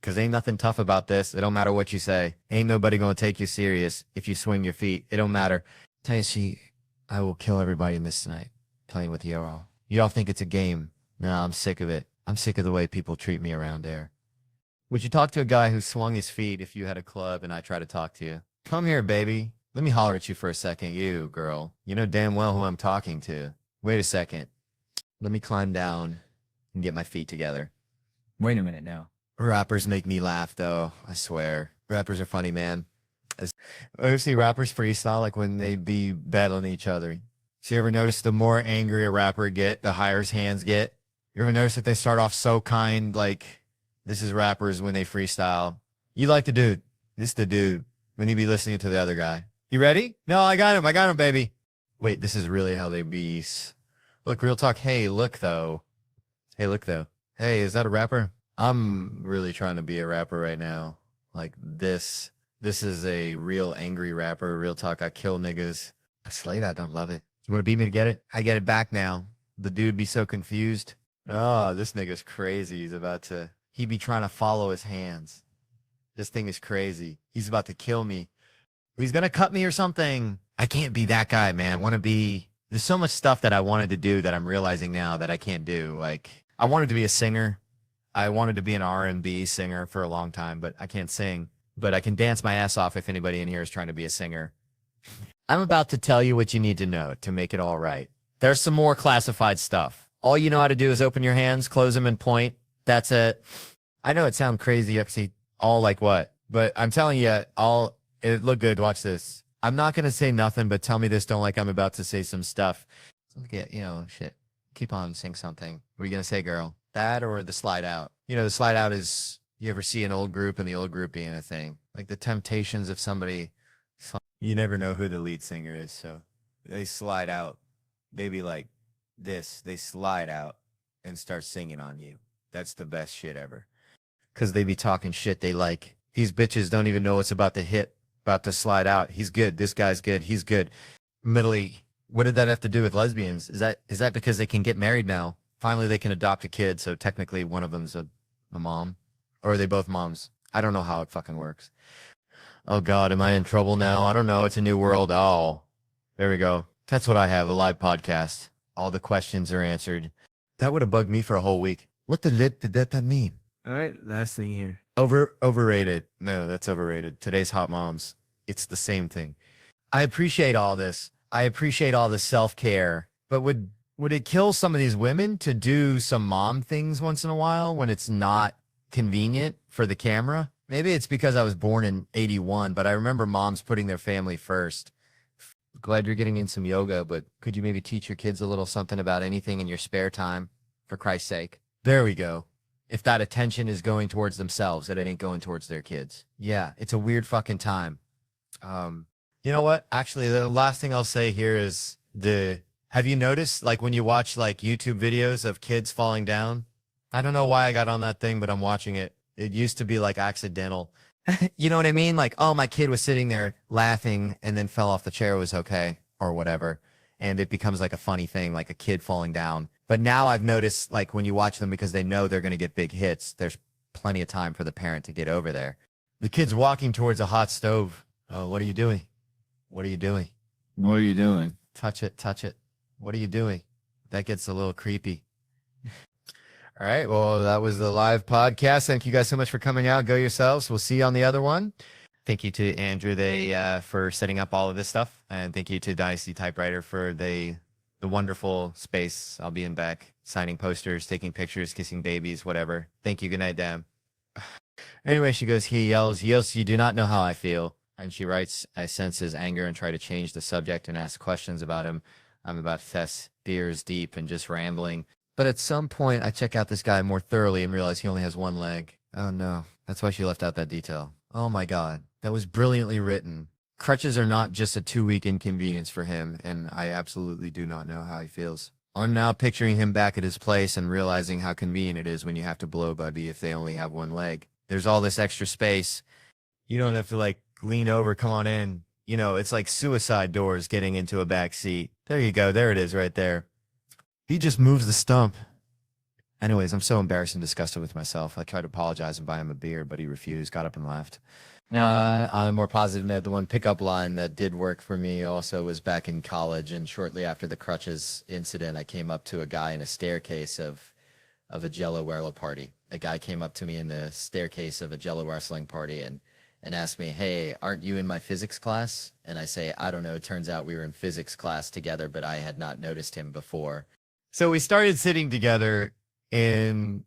Because ain't nothing tough about this. It don't matter what you say. Ain't nobody going to take you serious if you swing your feet. It don't matter. Tell you, see, I will kill everybody in this tonight playing with y'all. Y'all think it's a game. No, I'm sick of it. I'm sick of the way people treat me around there. Would you talk to a guy who swung his feet if you had a club and I try to talk to you? Come here, baby. Let me holler at you for a second. You, girl. You know damn well who I'm talking to. Wait a second. Let me climb down and get my feet together. Wait a minute now. Rappers make me laugh, though. I swear. Rappers are funny, man. I see rappers freestyle like when they be battling each other. So you ever notice the more angry a rapper get, the higher his hands get? You ever notice that they start off so kind, like this is rappers when they freestyle? You like the dude. This the dude when you be listening to the other guy. You ready? No, I got him. I got him, baby. Wait, this is really how they be. Look, real talk. Hey, look, though. Hey, look, though. Hey, is that a rapper? I'm really trying to be a rapper right now. Like this is a real angry rapper. Real talk. I kill niggas. I slay that. Don't love it. You want to beat me to get it? I get it back now. The dude be so confused. Oh, this nigga's crazy. He be trying to follow his hands. This thing is crazy. He's about to kill me. He's gonna cut me or something. I can't be that guy, man. There's so much stuff that I wanted to do that I'm realizing now that I can't do. Like, I wanted to be a singer. I wanted to be an R&B singer for a long time, but I can't sing. But I can dance my ass off if anybody in here is trying to be a singer. I'm about to tell you what you need to know to make it all right. There's some more classified stuff. All you know how to do is open your hands, close them, and point. That's it. I know it sounds crazy, actually, all like what? But I'm telling you, it look good. Watch this. I'm not going to say nothing, but tell me this. Don't like I'm about to say some stuff. Shit. Keep on, sing something. What are you going to say, girl? That or the slide out? The slide out is, you ever see an old group and the old group being a thing? Like the temptations of somebody. You never know who the lead singer is, so they slide out. They be like this. They slide out and start singing on you. That's the best shit ever. Because they be talking shit they like. These bitches don't even know what's about to slide out. He's good. This guy's good. He's good. Middly, what did that have to do with lesbians? Is that because they can get married now? Finally, they can adopt a kid, so technically one of them's a mom? Or are they both moms? I don't know how it fucking works. Oh, God, am I in trouble now? I don't know. It's a new world. Oh, there we go. That's what I have, a live podcast. All the questions are answered. That would have bugged me for a whole week. What did that mean? All right, last thing here. Overrated. No, that's overrated. Today's hot moms. It's the same thing. I appreciate all this. I appreciate all the self-care. But would it kill some of these women to do some mom things once in a while when it's not convenient for the camera? Maybe it's because I was born in 81, but I remember moms putting their family first. Glad you're getting in some yoga, but could you maybe teach your kids a little something about anything in your spare time, for Christ's sake? There we go. If that attention is going towards themselves, that it ain't going towards their kids. Yeah, it's a weird fucking time. You know what? Actually, the last thing I'll say here is have you noticed, like, when you watch, like, YouTube videos of kids falling down? I don't know why I got on that thing, but I'm watching it. It used to be, like, accidental. You know what I mean? Like, oh, my kid was sitting there laughing and then fell off the chair, was okay, or whatever. And it becomes, like, a funny thing, like a kid falling down. But now I've noticed, like, when you watch them, because they know they're going to get big hits, there's plenty of time for the parent to get over there. The kid's walking towards a hot stove. Oh, what are you doing? What are you doing? What are you doing? Touch it, touch it. What are you doing? That gets a little creepy. All right, well, that was the live podcast. Thank you guys so much for coming out. Go yourselves. We'll see you on the other one. Thank you to Andrew for setting up all of this stuff. And thank you to Dynasty Typewriter for the wonderful space. I'll be in back signing posters, taking pictures, kissing babies, whatever. Thank you. Good night, Dam. Anyway, she goes, he yells, you do not know how I feel. And she writes, I sense his anger and try to change the subject and ask questions about him. I'm about Fess, beers deep and just rambling. But at some point, I check out this guy more thoroughly and realize he only has one leg. Oh, no. That's why she left out that detail. Oh, my God. That was brilliantly written. Crutches are not just a 2-week inconvenience for him, and I absolutely do not know how he feels. I'm now picturing him back at his place and realizing how convenient it is when you have to blow buddy if they only have one leg. There's all this extra space. You don't have to, like, lean over, come on in. It's like suicide doors getting into a back seat. There you go. There it is right there. He just moves the stump. Anyways, I'm so embarrassed and disgusted with myself. I tried to apologize and buy him a beer, but he refused, got up and left. On a more positive note, the one pickup line that did work for me also was back in college, and shortly after the crutches incident, I came up to a guy in a staircase of a Jello Wrestling party. A guy came up to me in the staircase of a Jello Wrestling party and asked me, hey, aren't you in my physics class? And I say, I don't know. It turns out we were in physics class together, but I had not noticed him before. So we started sitting together in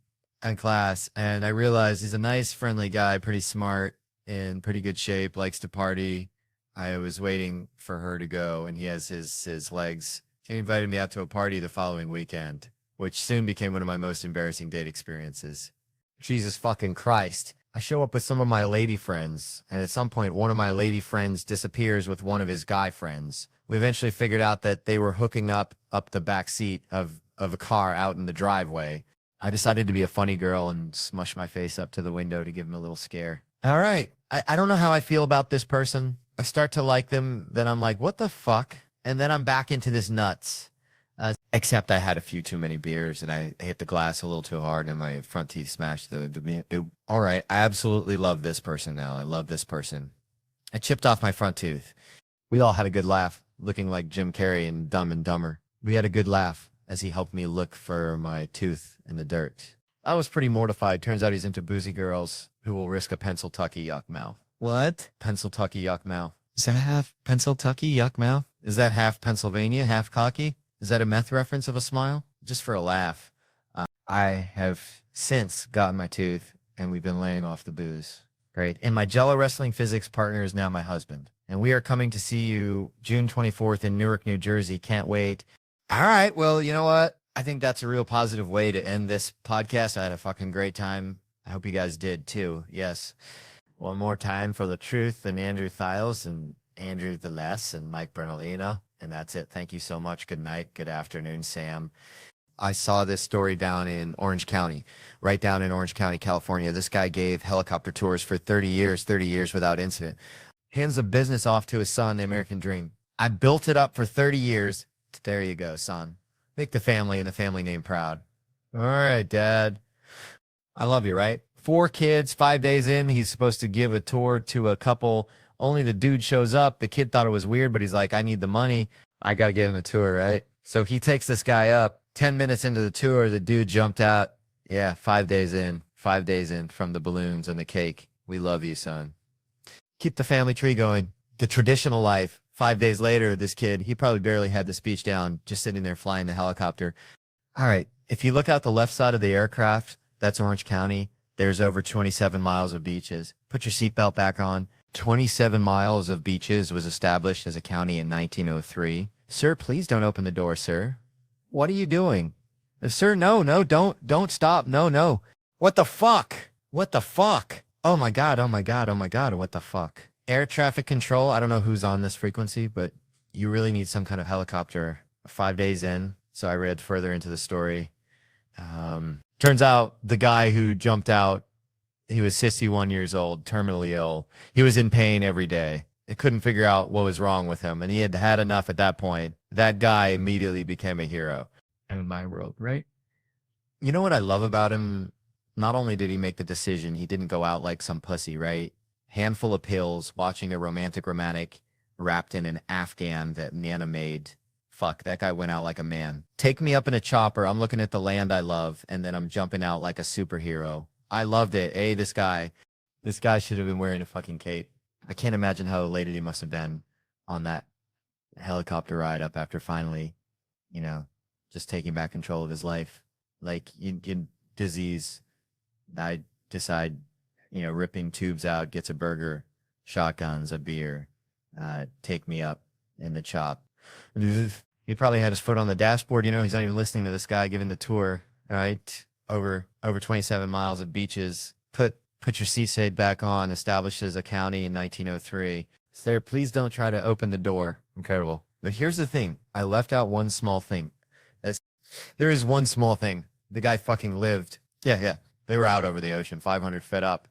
class, and I realized he's a nice, friendly guy, pretty smart, in pretty good shape, likes to party. I was waiting for her to go, and he has his legs. He invited me out to a party the following weekend, which soon became one of my most embarrassing date experiences. Jesus fucking Christ. I show up with some of my lady friends, and at some point, one of my lady friends disappears with one of his guy friends. We eventually figured out that they were hooking up the back seat of a car out in the driveway. I decided to be a funny girl and smush my face up to the window to give him a little scare. All right. I don't know how I feel about this person. I start to like them, then I'm like, what the fuck? And then I'm back into this nuts. Except I had a few too many beers and I hit the glass a little too hard and my front teeth smashed all right, I absolutely love this person now. I love this person. I chipped off my front tooth. We all had a good laugh, looking like Jim Carrey in Dumb and Dumber. We had a good laugh as he helped me look for my tooth in the dirt. I was pretty mortified. Turns out he's into boozy girls who will risk a Pennsyltucky yuck mouth. What? Pennsyltucky yuck mouth. Is that half Pennsyltucky yuck mouth? Is that half Pennsylvania, half cocky? Is that a meth reference of a smile? Just for a laugh. I have since gotten my tooth, and we've been laying off the booze. Great. And my Jello Wrestling Physics partner is now my husband. And we are coming to see you June 24th in Newark, New Jersey. Can't wait. All right. Well, you know what? I think that's a real positive way to end this podcast. I had a fucking great time. I hope you guys did too. Yes. One more time for the truth and Andrew Thiles and Andrew the Less and Mike Bernalino. And that's it. Thank you so much. Good night. Good afternoon, Sam. I saw this story down in Orange County, right down in Orange County, California. This guy gave helicopter tours for 30 years without incident. Hands the business off to his son, the American dream. I built it up for 30 years. There you go, son. Make the family and the family name proud. All right, Dad. I love you, right? 4 kids, 5 days in, he's supposed to give a tour to a couple. Only the dude shows up. The kid thought it was weird, but he's like, I need the money. I got to give him a tour, right? So he takes this guy up. 10 minutes into the tour, the dude jumped out. Yeah, 5 days in. 5 days in from the balloons and the cake. We love you, son. Keep the family tree going. The traditional life. 5 days later, this kid, he probably barely had the speech down, just sitting there flying the helicopter. All right, if you look out the left side of the aircraft, that's Orange County. There's over 27 miles of beaches. Put your seatbelt back on. 27 miles of beaches was established as a county in 1903. Sir, please don't open the door, sir. What are you doing? Sir, no, don't stop. No. What the fuck? What the fuck? Oh my God, what the fuck? Air traffic control, I don't know who's on this frequency, but you really need some kind of helicopter. 5 days in, so I read further into the story. Turns out the guy who jumped out, he was 61 years old, terminally ill. He was in pain every day. They couldn't figure out what was wrong with him, and he had had enough at that point. That guy immediately became a hero in my world, right? You know what I love about him? Not only did he make the decision, he didn't go out like some pussy, right? Handful of pills, watching a romantic wrapped in an Afghan that Nana made. Fuck, that guy went out like a man. Take me up in a chopper. I'm looking at the land I love, and then I'm jumping out like a superhero. I loved it. Hey, this guy should have been wearing a fucking cape. I can't imagine how elated he must have been on that helicopter ride up after finally, just taking back control of his life. Like in disease, I decide, ripping tubes out, gets a burger, shotguns, a beer, take me up in the chop. He probably had his foot on the dashboard. He's not even listening to this guy giving the tour, right? Over 27 miles of beaches. Put your seat shade back on, established as a county in 1903. Sir, please don't try to open the door. Incredible. But here's the thing. I left out one small thing. There is one small thing. The guy fucking lived. Yeah. They were out over the ocean, 500 feet up.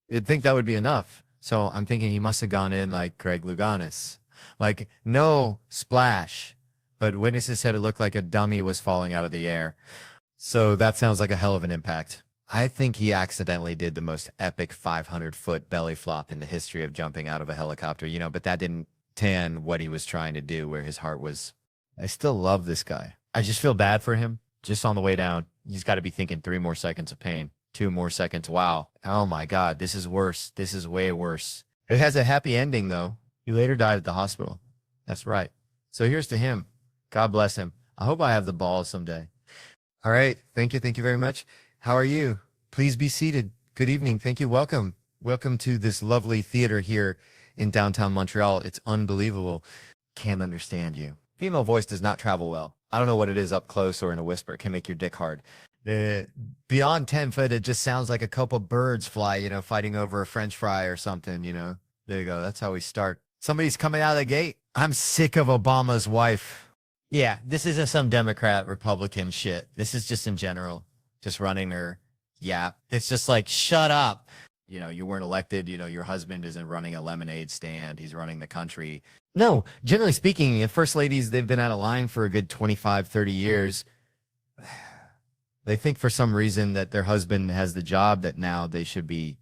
You'd think that would be enough. So I'm thinking he must have gone in like Greg Louganis. Like, no splash. But witnesses said it looked like a dummy was falling out of the air. So that sounds like a hell of an impact. I think he accidentally did the most epic 500-foot belly flop in the history of jumping out of a helicopter, but that didn't tan what he was trying to do, where his heart was. I still love this guy. I just feel bad for him. Just on the way down, he's got to be thinking 3 more seconds of pain, 2 more seconds. Wow. Oh my God, this is worse. This is way worse. It has a happy ending, though. He later died at the hospital. That's right. So here's to him. God bless him. I hope I have the balls someday. All right. Thank you. Thank you very much. How are you? Please be seated. Good evening. Thank you. Welcome. Welcome to this lovely theater here in downtown Montreal. It's unbelievable. Can't understand you. Female voice does not travel well. I don't know what it is up close or in a whisper. It can make your dick hard. Beyond 10 foot, it just sounds like a couple birds fly, fighting over a French fry or something, There you go. That's how we start. Somebody's coming out of the gate. I'm sick of Obama's wife. Yeah, this isn't some Democrat, Republican shit. This is just in general. Just running her yap. It's just like, shut up. you weren't elected, your husband isn't running a lemonade stand, he's running the country. No, generally speaking, first ladies, they've been out of line for a good 25, 30 years. They think for some reason that their husband has the job that now they should be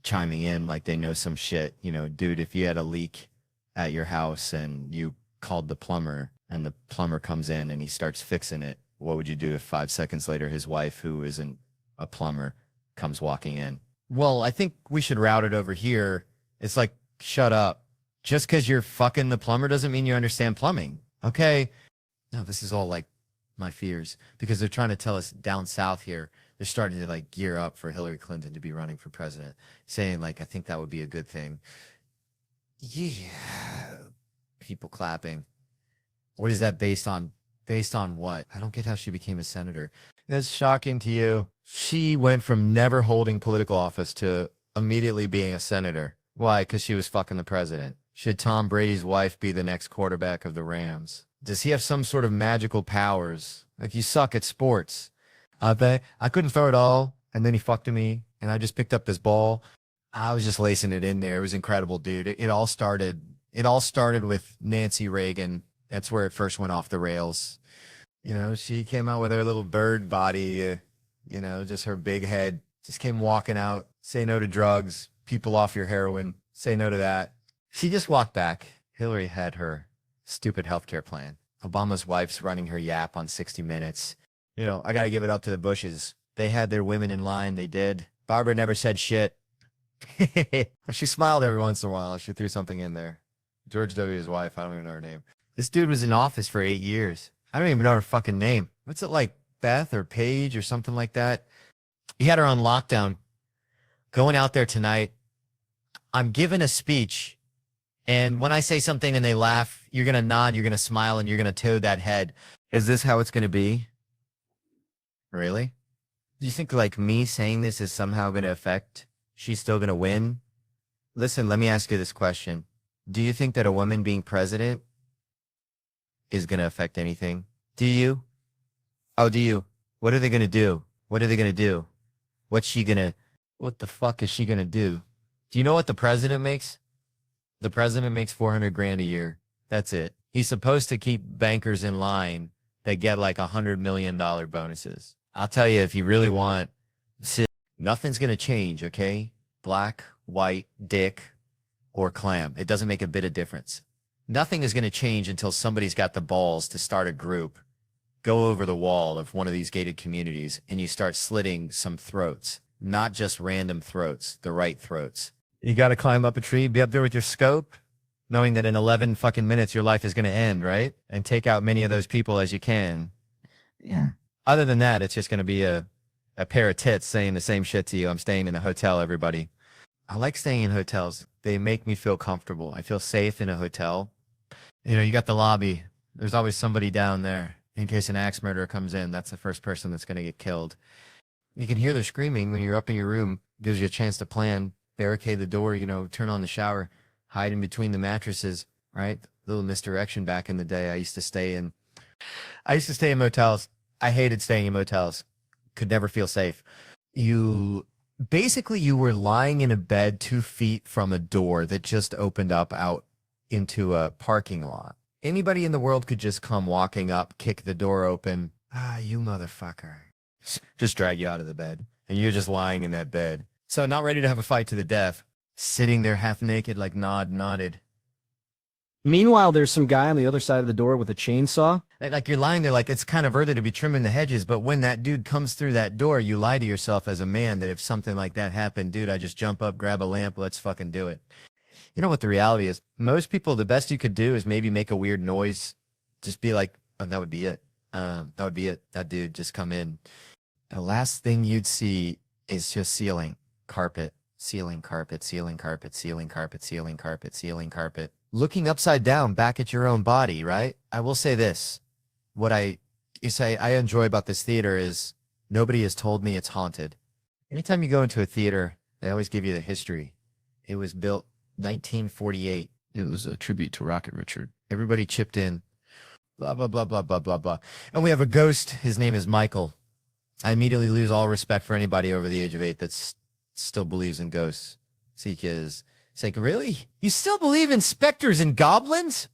chiming in like they know some shit. Dude, if you had a leak at your house and you called the plumber and the plumber comes in and he starts fixing it, what would you do if 5 seconds later his wife, who isn't a plumber, comes walking in? Well, I think we should route it over here. It's like, shut up. Just because you're fucking the plumber doesn't mean you understand plumbing. Okay? No, this is all like my fears because they're trying to tell us down south here. They're starting to like gear up for Hillary Clinton to be running for president, saying like, I think that would be a good thing. Yeah. People clapping. What is that based on? Based on what? I don't get how she became a senator. That's shocking to you. She went from never holding political office to immediately being a senator. Why? Because she was fucking the president. Should Tom Brady's wife be the next quarterback of the Rams? Does he have some sort of magical powers? Like, you suck at sports. I bet I couldn't throw it all, and then he fucked me, and I just picked up this ball. I was just lacing it in there. It was incredible, dude. It all started with Nancy Reagan. That's where it first went off the rails. She came out with her little bird body, just her big head. Just came walking out. Say no to drugs. People off your heroin. Say no to that. She just walked back. Hillary had her stupid healthcare plan. Obama's wife's running her yap on 60 Minutes. I got to give it up to the Bushes. They had their women in line. They did. Barbara never said shit. She smiled every once in a while. She threw something in there. George W.'s wife. I don't even know her name. This dude was in office for 8 years. I don't even know her fucking name. What's it like? Beth or Paige or something like that? He had her on lockdown. Going out there tonight. I'm giving a speech. And when I say something and they laugh, you're going to nod, you're going to smile, and you're going to toad that head. Is this how it's going to be? Really? Do you think like me saying this is somehow going to affect? She's still going to win? Listen, let me ask you this question. Do you think that a woman being president is going to affect anything? Do you? Oh, do you? What are they going to do? What are they going to do? What the fuck is she going to do? Do you know what the president makes? The president makes $400,000 a year. That's it. He's supposed to keep bankers in line that get like $100 million bonuses. I'll tell you, if you really want, nothing's going to change, okay? Black, white, dick, or clam. It doesn't make a bit of difference. Nothing is going to change until somebody's got the balls to start a group, go over the wall of one of these gated communities, and you start slitting some throats. Not just random throats, the right throats. You got to climb up a tree, be up there with your scope, knowing that in 11 fucking minutes your life is going to end, right? And take out many of those people as you can. Yeah. Other than that, it's just going to be a pair of tits saying the same shit to you. I'm staying in a hotel, everybody. I like staying in hotels. They make me feel comfortable. I feel safe in a hotel. You got the lobby. There's always somebody down there. In case an axe murderer comes in, that's the first person that's going to get killed. You can hear their screaming when you're up in your room. Gives you a chance to plan. Barricade the door, turn on the shower, hide in between the mattresses, right? Little misdirection back in the day. I used to stay in motels. I hated staying in motels. Could never feel safe. You were lying in a bed 2 feet from a door that just opened up out into a parking lot. Anybody in the world could just come walking up, kick the door open. You motherfucker. Just drag you out of the bed. And you're just lying in that bed. So not ready to have a fight to the death. Sitting there half naked like nodded. Meanwhile, there's some guy on the other side of the door with a chainsaw. Like you're lying there like it's kind of early to be trimming the hedges, but when that dude comes through that door, you lie to yourself as a man that if something like that happened, dude, I just jump up, grab a lamp, let's fucking do it. You know what the reality is? Most people, the best you could do is maybe make a weird noise. Just be like, oh, that would be it. That would be it. That dude just come in. The last thing you'd see is just ceiling. Carpet, ceiling, carpet, ceiling, carpet, ceiling, carpet, ceiling, carpet, ceiling, carpet. Looking upside down back at your own body, right? I will say this. What I enjoy about this theater is nobody has told me it's haunted. Anytime you go into a theater, they always give you the history. It was built 1948. It was a tribute to Rocket Richard. Everybody chipped in. Blah, blah, blah, blah, blah, blah, blah. And we have a ghost. His name is Michael. I immediately lose all respect for anybody over the age of 8 that's still believes in ghosts. It's like, really? You still believe in specters and goblins?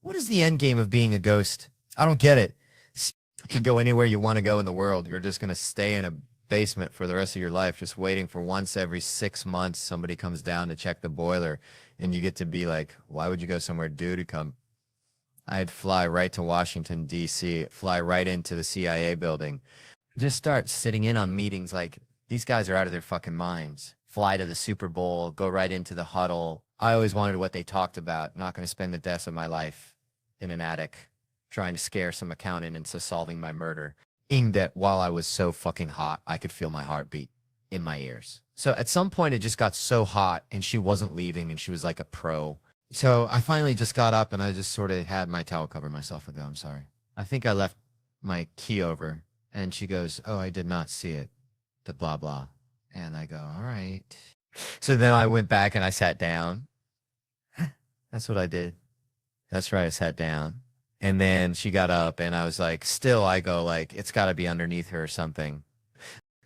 What is the end game of being a ghost? I don't get it. You can go anywhere you want to go in the world. You're just going to stay in a basement for the rest of your life, just waiting for once every 6 months somebody comes down to check the boiler, and you get to be like, why would you go somewhere due to come? I'd fly right to Washington, D.C., fly right into the CIA building, just start sitting in on meetings like, these guys are out of their fucking minds. Fly to the Super Bowl, go right into the huddle. I always wanted what they talked about. Not going to spend the rest of my life in an attic trying to scare some accountant into solving my murder. In that while I was so fucking hot, I could feel my heartbeat in my ears. So at some point, it just got so hot, and she wasn't leaving, and she was like a pro. So I finally just got up, and I just sort of had my towel cover myself and go, I'm sorry. I think I left my key over. And she goes, oh, I did not see it. The blah, blah. And I go, all right. So then I went back and I sat down. That's what I did. That's right. I sat down. And then she got up, and I was like, still, I go like, it's got to be underneath her or something.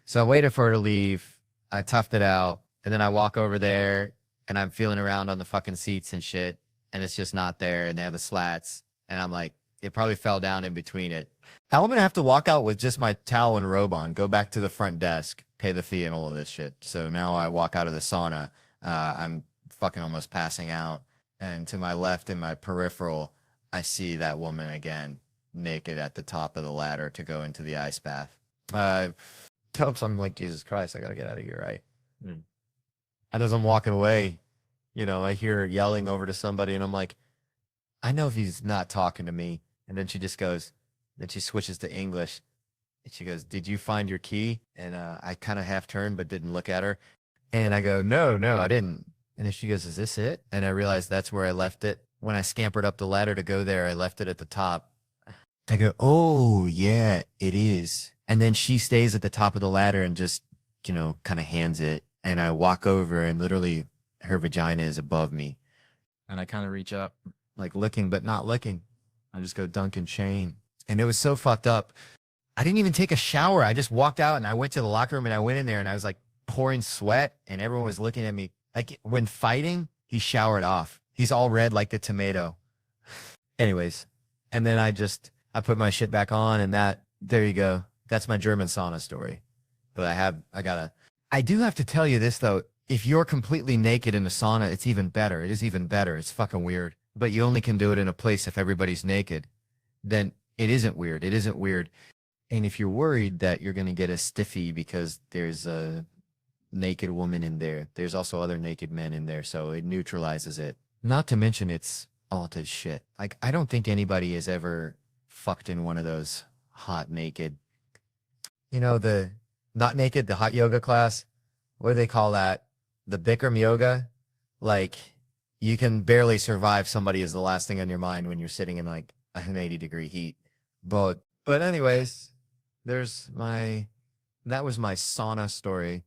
So I waited for her to leave. I toughed it out. And then I walk over there, and I'm feeling around on the fucking seats and shit. And it's just not there. And they have the slats. And I'm like, it probably fell down in between it. I'm going to have to walk out with just my towel and robe on, go back to the front desk, pay the fee and all of this shit. So now I walk out of the sauna. I'm fucking almost passing out. And to my left in my peripheral, I see that woman again, naked at the top of the ladder to go into the ice bath. I'm like, Jesus Christ, I got to get out of here, right? And as I'm walking away, I hear her yelling over to somebody, and I'm like, I know if he's not talking to me. And then she just goes, then she switches to English. And she goes, did you find your key? And I kind of half turned but didn't look at her. And I go, no, I didn't. And then she goes, is this it? And I realized that's where I left it. When I scampered up the ladder to go there, I left it at the top. I go, oh, yeah, it is. And then she stays at the top of the ladder and just, kind of hands it. And I walk over, and literally her vagina is above me. And I kind of reach up, like looking but not looking. I just go, Duncan Shane. And it was so fucked up. I didn't even take a shower. I just walked out, and I went to the locker room, and I went in there, and I was like pouring sweat, and everyone was looking at me. Like when fighting, he showered off. He's all red like the tomato. Anyways. And then I put my shit back on, and there you go. That's my German sauna story. But I do have to tell you this though. If you're completely naked in a sauna, it's even better. It is even better. It's fucking weird. But you only can do it in a place if everybody's naked. Then it isn't weird. It isn't weird. And if you're worried that you're going to get a stiffy because there's a naked woman in there, there's also other naked men in there. So it neutralizes it. Not to mention it's all to shit. Like, I don't think anybody has ever fucked in one of those hot naked, the not naked, the hot yoga class. What do they call that? The Bikram yoga. Like, you can barely survive somebody is the last thing on your mind when you're sitting in like an 80-degree heat. But anyways, that was my sauna story.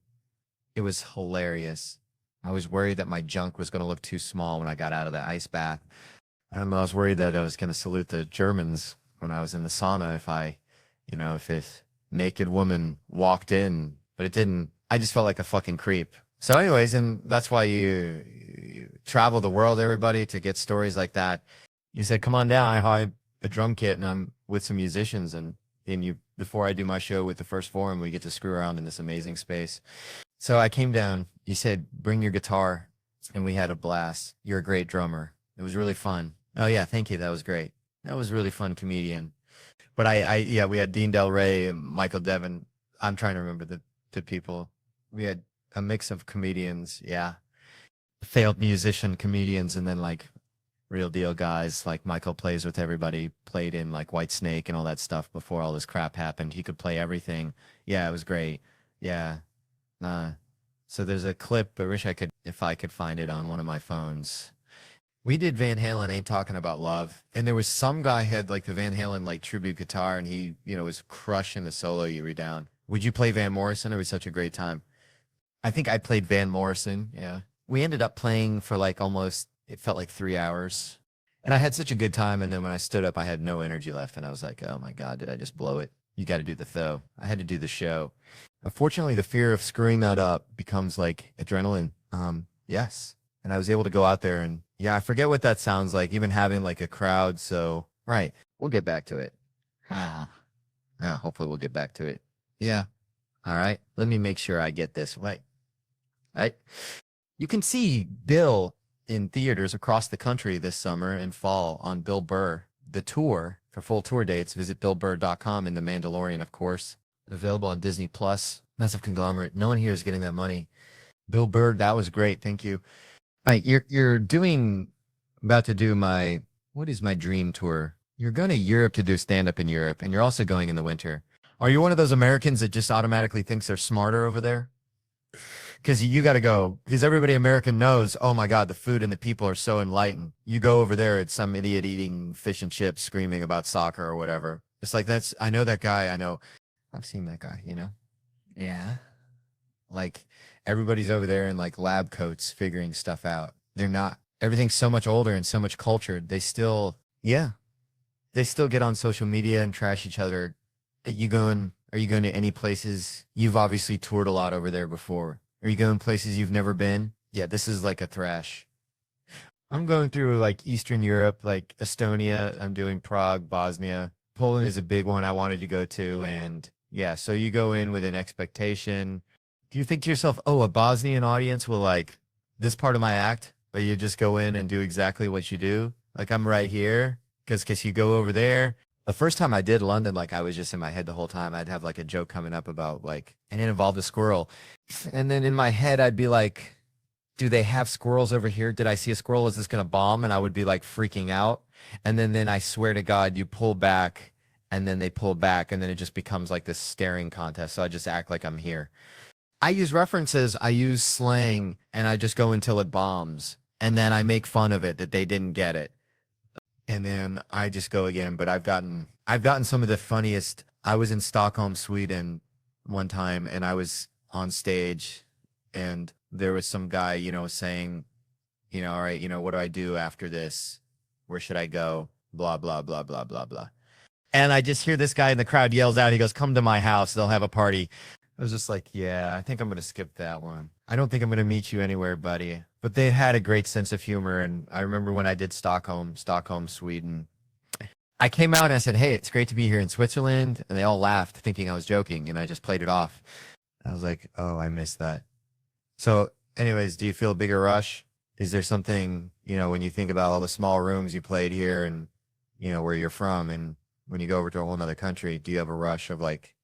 It was hilarious. I was worried that my junk was going to look too small when I got out of the ice bath. I was worried that I was going to salute the Germans when I was in the sauna if this naked woman walked in, but it didn't. I just felt like a fucking creep. So anyways, and that's why you travel the world, everybody, to get stories like that. You said, come on down. I have a drum kit, and I'm with some musicians, and before I do my show with the First Forum, we get to screw around in this amazing space. So I came down. You said, bring your guitar, and we had a blast. You're a great drummer. It was really fun. Oh yeah, thank you. That was great. That was a really fun comedian. But we had Dean Del Rey and Michael Devin. I'm trying to remember the people. We had a mix of comedians. Yeah. Failed musician comedians, and then like real deal guys. Like Michael plays with everybody, played in like White Snake and all that stuff before all this crap happened. He could play everything. Yeah, it was great. Yeah. So there's a clip. I wish if I could find it on one of my phones. We did Van Halen, Ain't Talking About Love. And there was some guy had like the Van Halen like tribute guitar, and he, was crushing the solo you read down. Would you play Van Morrison? It was such a great time. I think I played Van Morrison. Yeah. We ended up playing for like it felt like 3 hours. And I had such a good time. And then when I stood up, I had no energy left. And I was like, oh my God, did I just blow it? You got to do the Theo. I had to do the show. Unfortunately, the fear of screwing that up becomes like adrenaline. Yes. And I was able to go out there and yeah, I forget what that sounds like, even having like a crowd. So, right. We'll get back to it. Yeah, hopefully we'll get back to it. Yeah. All right. Let me make sure I get this right. Right. You can see Bill in theaters across the country this summer and fall on Bill Burr. The tour, for full tour dates, visit BillBurr.com, and The Mandalorian, of course. Available on Disney Plus. Massive conglomerate. No one here is getting that money. Bill Burr, that was great. Thank you. All right, you're about to do what is my dream tour? You're going to Europe to do stand-up in Europe, and you're also going in the winter. Are you one of those Americans that just automatically thinks they're smarter over there? Because you got to go, because everybody American knows, oh my God, the food and the people are so enlightened. You go over there, it's some idiot eating fish and chips, screaming about soccer or whatever. It's like, I know that guy. I've seen that guy, Yeah. Like, everybody's over there in like lab coats figuring stuff out. They're not. Everything's so much older and so much cultured. They still get on social media and trash each other. Are you going to any places? You've obviously toured a lot over there before. Are you going places you've never been? Yeah, this is like a thrash. I'm going through like Eastern Europe, like Estonia. I'm doing Prague, Bosnia. Poland is a big one I wanted to go to. And yeah, so you go in with an expectation. Do you think to yourself, oh, a Bosnian audience will like this part of my act? But you just go in and do exactly what you do. Like I'm right here because you go over there. The first time I did London, like I was just in my head the whole time. I'd have like a joke coming up about like, and it involved a squirrel. And then in my head, I'd be like, do they have squirrels over here? Did I see a squirrel? Is this going to bomb? And I would be like freaking out. And then I swear to God, you pull back and then they pull back and then it just becomes like this staring contest. So I just act like I'm here. I use references, I use slang, and I just go until it bombs. And then I make fun of it that they didn't get it. And then I just go again. But I've gotten some of the funniest. I was in Stockholm, Sweden one time, and I was on stage, and there was some guy, saying, all right, what do I do after this? Where should I go? Blah, blah, blah, blah, blah, blah. And I just hear this guy in the crowd yells out, he goes, come to my house, they'll have a party. I was just like, yeah, I think I'm going to skip that one. I don't think I'm going to meet you anywhere, buddy. But they had a great sense of humor. And I remember when I did Stockholm, Sweden, I came out and I said, hey, it's great to be here in Switzerland. And they all laughed thinking I was joking. And I just played it off. I was like, oh, I missed that. So anyways, do you feel a bigger rush? Is there something, when you think about all the small rooms you played here and, where you're from, and when you go over to a whole nother country, do you have a rush of like,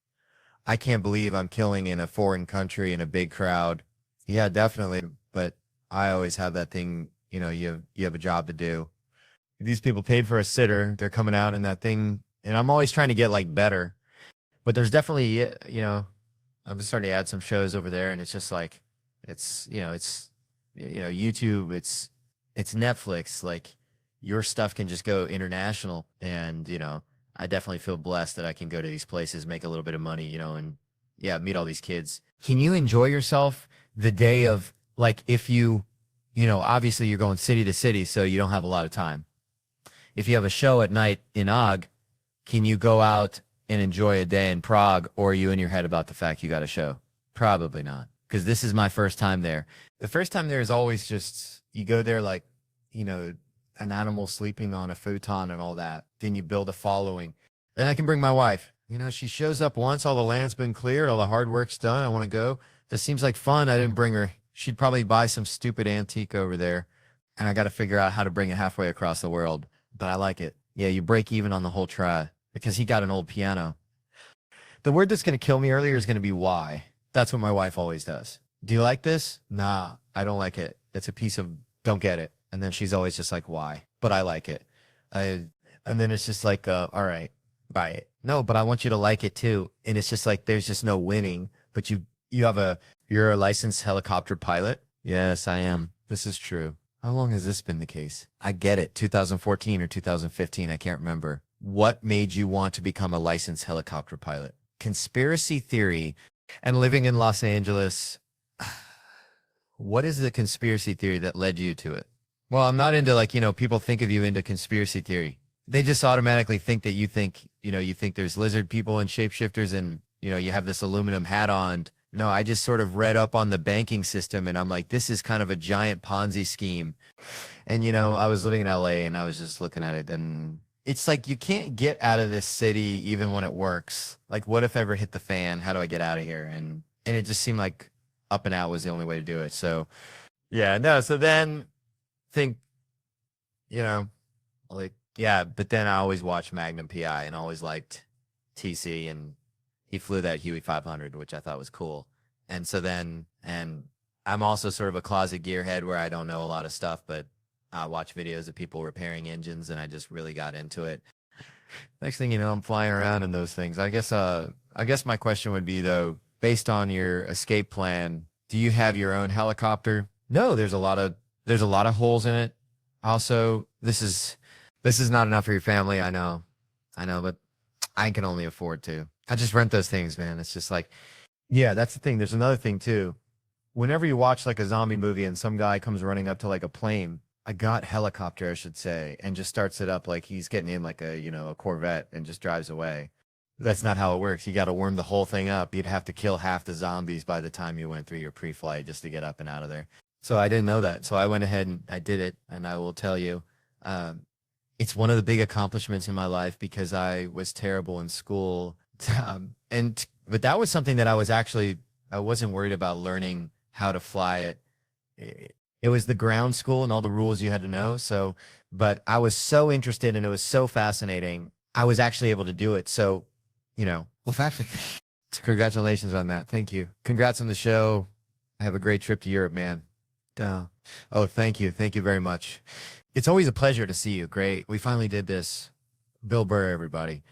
I can't believe I'm killing in a foreign country in a big crowd? Yeah, definitely. But I always have that thing, you have a job to do. These people paid for a sitter. They're coming out in that thing. And I'm always trying to get like better. But there's definitely, I'm starting to add some shows over there. And it's just like, it's YouTube, it's Netflix. Like your stuff can just go international. And, I definitely feel blessed that I can go to these places, make a little bit of money, and yeah, meet all these kids. Can you enjoy yourself the day of like, if obviously you're going city to city, so you don't have a lot of time. If you have a show at night in Og, can you go out and enjoy a day in Prague, or are you in your head about the fact you got a show? Probably not, because this is my first time there. The first time there is always just, you go there like, an animal sleeping on a futon and all that. Then you build a following. Then I can bring my wife. She shows up once, all the land's been cleared, all the hard work's done. I want to go. This seems like fun. I didn't bring her. She'd probably buy some stupid antique over there. And I got to figure out how to bring it halfway across the world. But I like it. Yeah, you break even on the whole try because he got an old piano. The word that's going to kill me earlier is going to be why. That's what my wife always does. Do you like this? Nah, I don't like it. It's a piece of, don't get it. And then she's always just like, why? But I like it. And then it's just like, all right, buy it. No, but I want you to like it too. And it's just like, there's just no winning. But you're a licensed helicopter pilot? Yes, I am. This is true. How long has this been the case? I get it. 2014 or 2015. I can't remember. What made you want to become a licensed helicopter pilot? Conspiracy theory and living in Los Angeles. What is the conspiracy theory that led you to it? Well, I'm not into like, people think of you into conspiracy theory. They just automatically think that you think there's lizard people and shapeshifters and, you have this aluminum hat on. No, I just sort of read up on the banking system and I'm like, this is kind of a giant Ponzi scheme. And, I was living in LA and I was just looking at it and it's like you can't get out of this city even when it works. Like, what if ever hit the fan? How do I get out of here? And it just seemed like up and out was the only way to do it. So, yeah, no. So then think, you know, like, yeah, but then I always watched Magnum PI and always liked TC and he flew that Huey 500, which I thought was cool. And so then, and I'm also sort of a closet gearhead where I don't know a lot of stuff, but I watch videos of people repairing engines and I just really got into it. Next thing you know, I'm flying around in those things. I guess my question would be though, based on your escape plan, do you have your own helicopter? No, there's a lot of holes in it. Also, this is not enough for your family. I know, but I can only afford to. I just rent those things, man. It's just like, yeah, that's the thing. There's another thing too. Whenever you watch like a zombie movie and some guy comes running up to like a plane, helicopter, I should say, and just starts it up like he's getting in like a Corvette and just drives away. That's not how it works. You got to warm the whole thing up. You'd have to kill half the zombies by the time you went through your pre-flight just to get up and out of there. So I didn't know that. So I went ahead and I did it. And I will tell you, it's one of the big accomplishments in my life because I was terrible in school. But that was something that I wasn't worried about learning how to fly it. It was the ground school and all the rules you had to know. So, but I was so interested and it was so fascinating. I was actually able to do it. So, well, congratulations on that. Thank you. Congrats on the show. I have a great trip to Europe, man. Oh, thank you. Thank you very much. It's always a pleasure to see you. Great. We finally did this. Bill Burr, everybody.